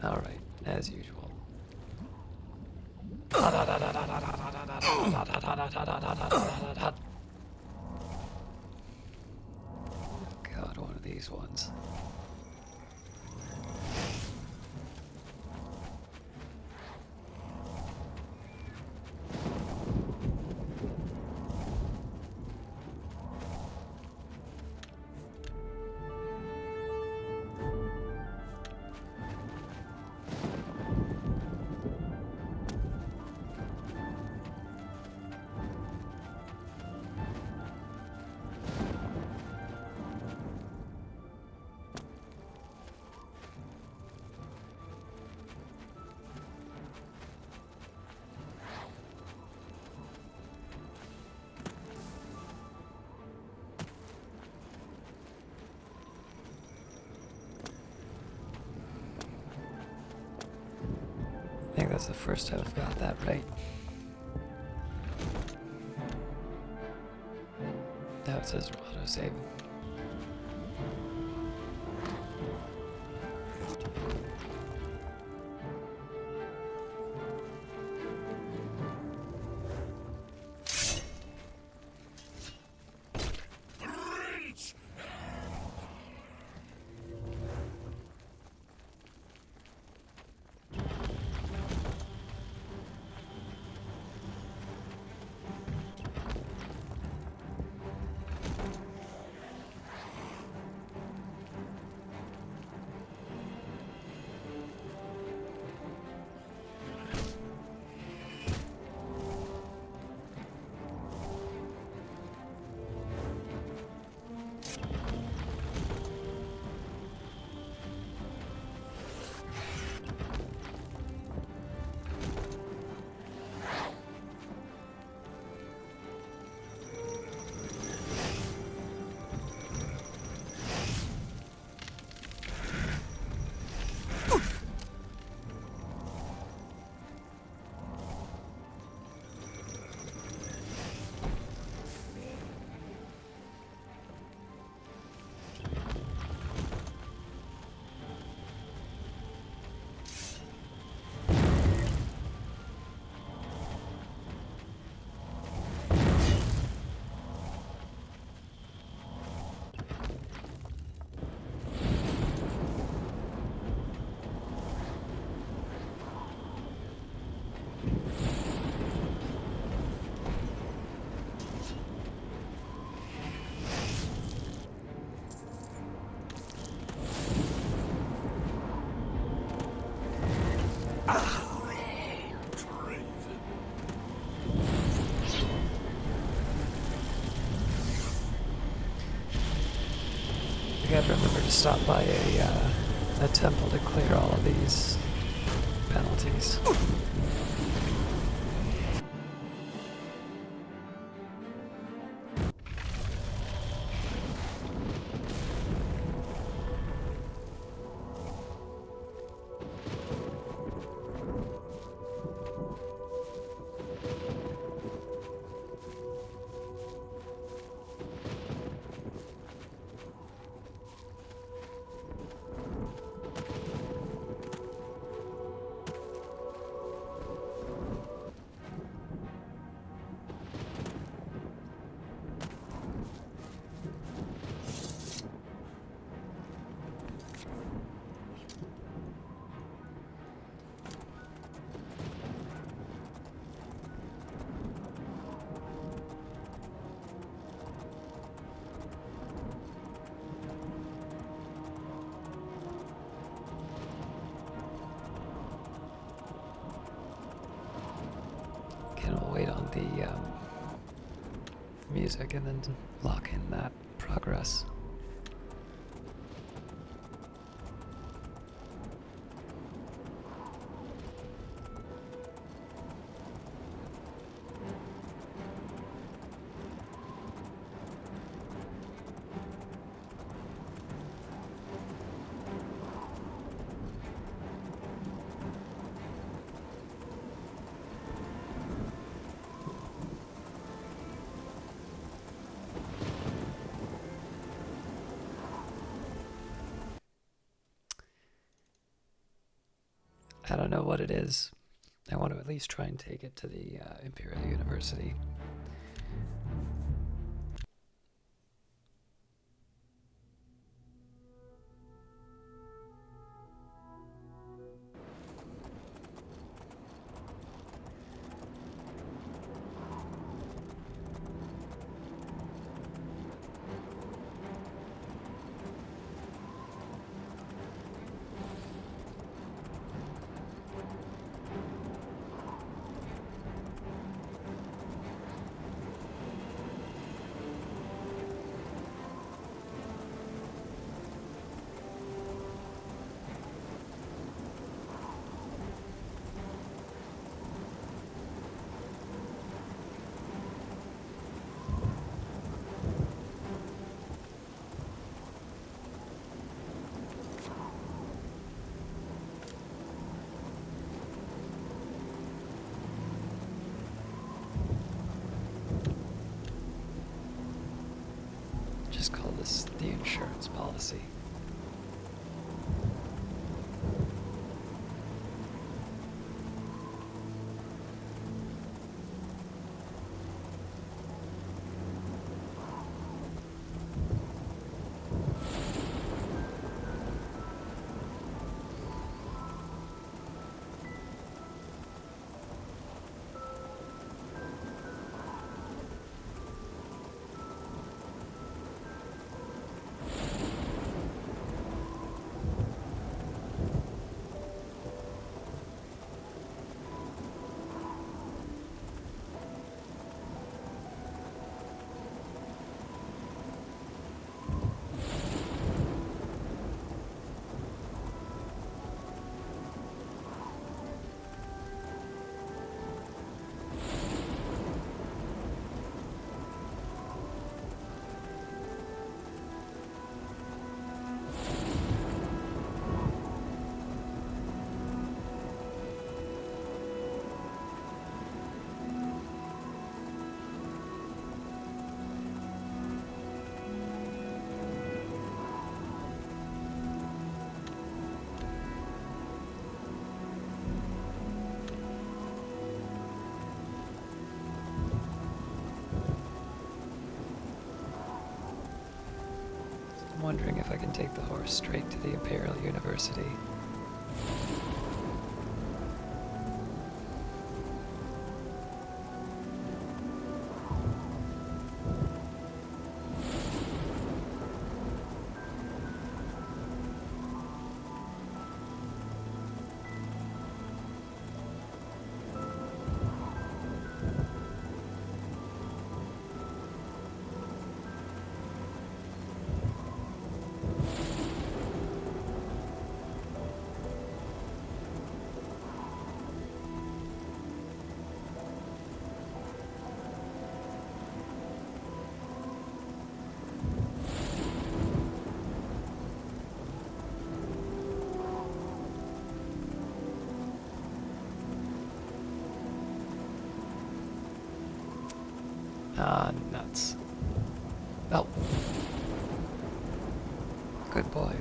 Alright, as usual. God, one of these ones. I think that's the first time I've got that right. Now it says autosave. I gotta remember to stop by a temple to clear all of these penalties. music and then lock in that progress. I don't know what it is. I want to at least try and take it to the Imperial University. Just call this the insurance policy. I'm wondering if I can take the horse straight to the Imperial University. Ah, nuts. Oh. Good boy.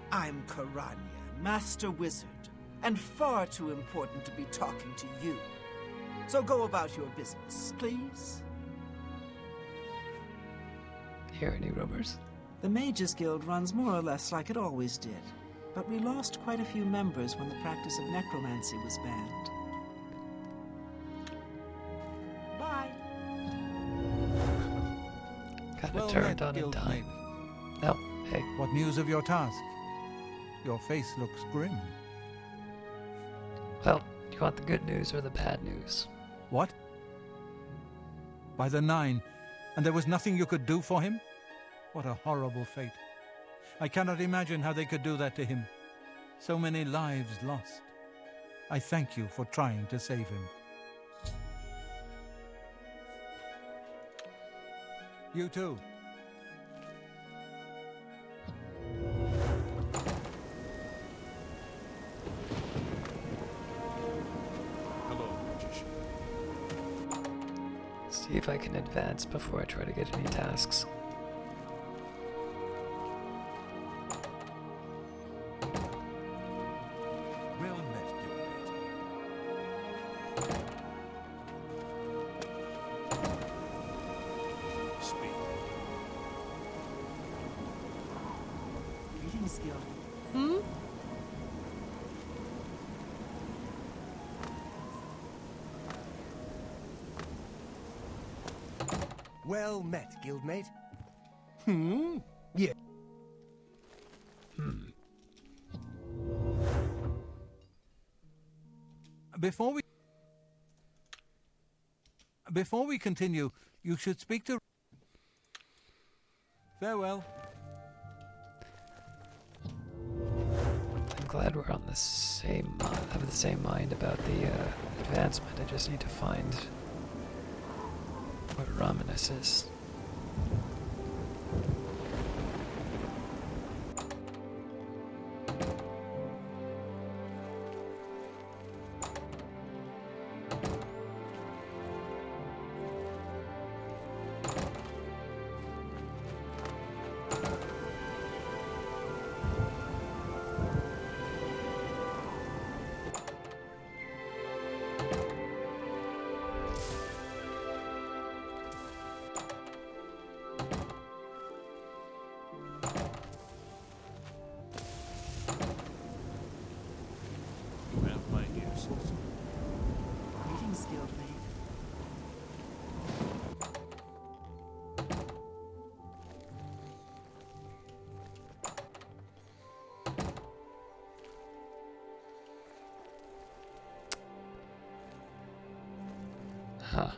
I'm Karanya, Master Wizard, and far too important to be talking to you. So go about your business, please. Hear any rumors? The Mages Guild runs more or less like it always did. but we lost quite a few members when the practice of necromancy was banned. Bye. Kinda Well turned met, on in guildmate. time. No, hey, What news of your task? Your face looks grim. well, do you want the good news or the bad news? What? By the 9, and there was nothing you could do for him? What a horrible fate. I cannot imagine how they could do that to him. So many lives lost. I thank you for trying to save him. You too. Hello, magician. See if I can advance before I try to get any tasks. Well met, guildmate. Speak. Greetings, Guild. Hmm? Well met, guildmate. Hmm? Yeah. Before we continue, you should speak to... Farewell. I'm glad we're on the same have the same mind about the advancement. I just need to find where Romanus is. You have my ears. Greetings, Guildmate. Huh.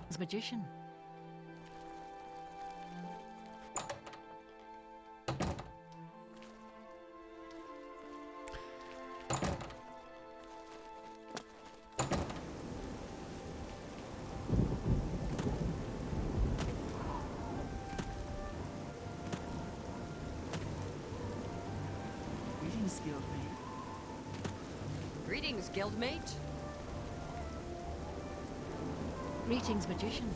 As magician. Greetings, Guildmate. Greetings, guildmate. Greetings, magician.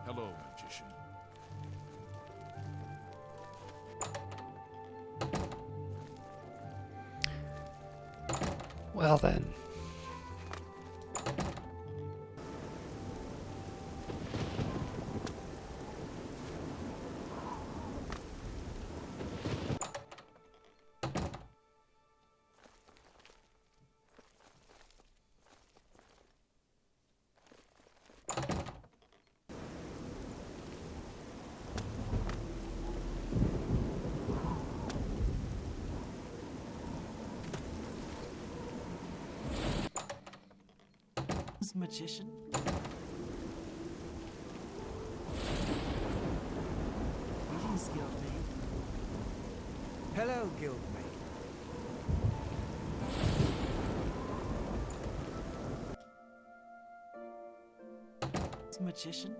Hello, magician. Well then. Magician. Greetings, Guildmate. Hello, guildmate. Greetings, magician.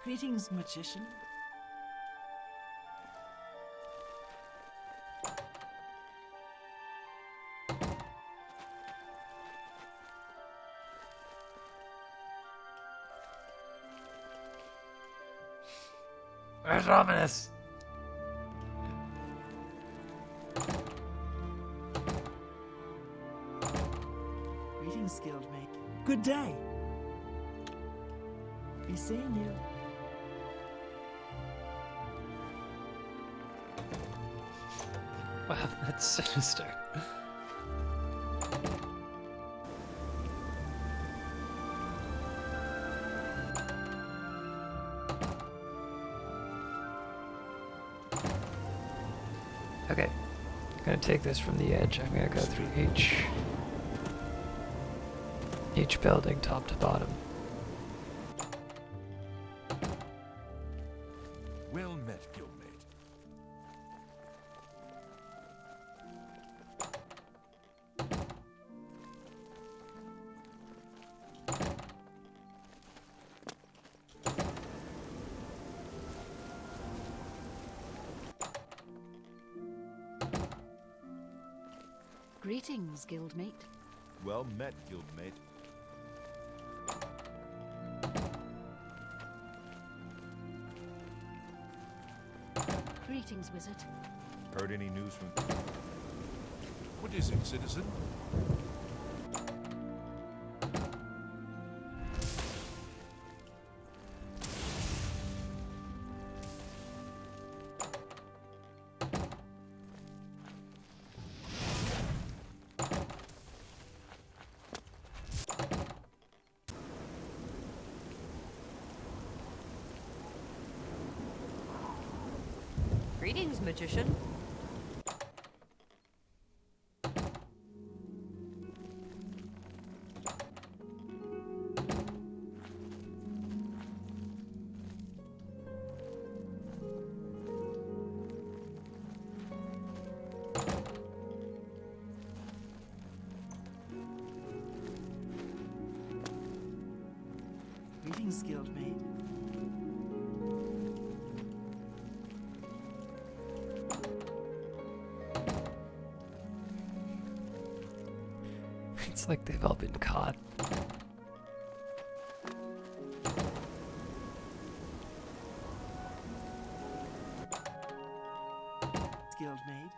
Greetings, magician. Where's Romanus? Greetings, guildmate. Good day. Be seeing you. Wow, that's sinister. Okay, I'm gonna take this from the edge. I'm gonna go through each building, top to bottom. Well met, guildmate. Greetings, guildmate. Well met, guildmate. Greetings, wizard. Heard any news from... What is it, citizen? Greetings, magician. Greetings, guildmate. It's like they've all been caught. Guildmate.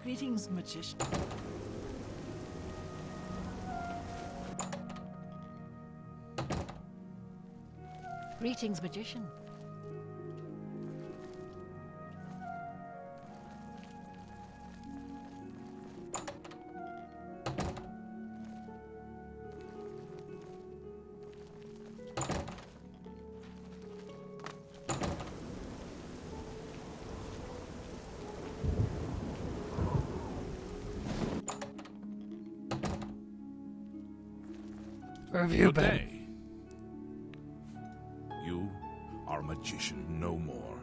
Greetings, magician. Greetings, magician. Where have you Good been? day. You are a magician no more.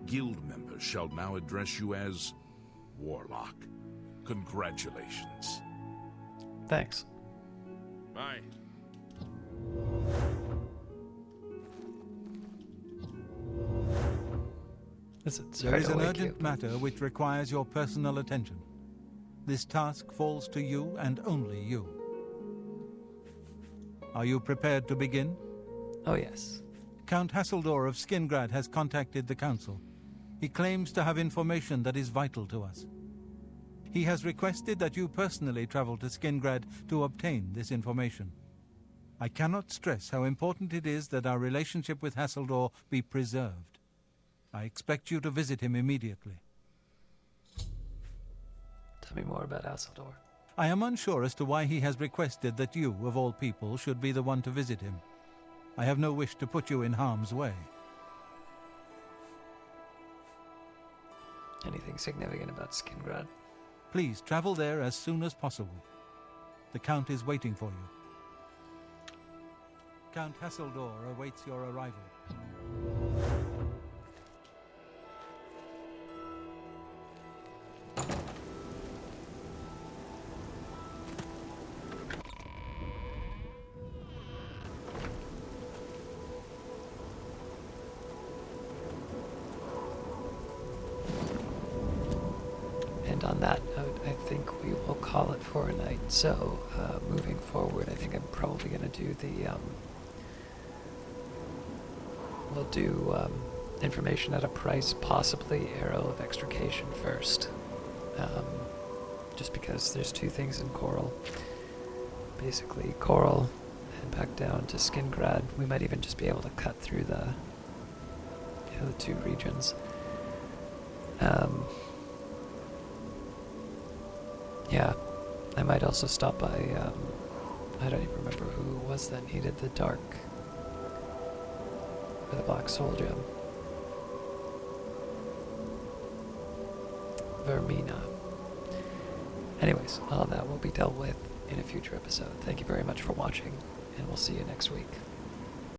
Guild members shall now address you as Warlock. Congratulations. Thanks. Bye. Listen, There Sorry is to an wake urgent you. matter which requires your personal attention. This task falls to you and only you. Are you prepared to begin? Oh yes. Count Hasseldor of Skingrad has contacted the Council. He claims to have information that is vital to us. He has requested that you personally travel to Skingrad to obtain this information. I cannot stress how important it is that our relationship with Hasseldor be preserved. I expect you to visit him immediately. Tell me more about Hasseldor. I am unsure as to why he has requested that you, of all people, should be the one to visit him. I have no wish to put you in harm's way. Anything significant about Skingrad? Please travel there as soon as possible. The Count is waiting for you. Count Hasseldor awaits your arrival. And on that note, I think we will call it for a night. So, moving forward, I think I'm probably going to do the, we'll do information at a price, possibly Arrow of Extrication first. Just because there's two things in Coral. Basically, Coral and back down to Skingrad. We might even just be able to cut through the two regions. Yeah, I might also stop by, I don't even remember who it was that needed the dark, or the black soul gem. Vermina. Anyways, all that will be dealt with in a future episode. Thank you very much for watching, and we'll see you next week.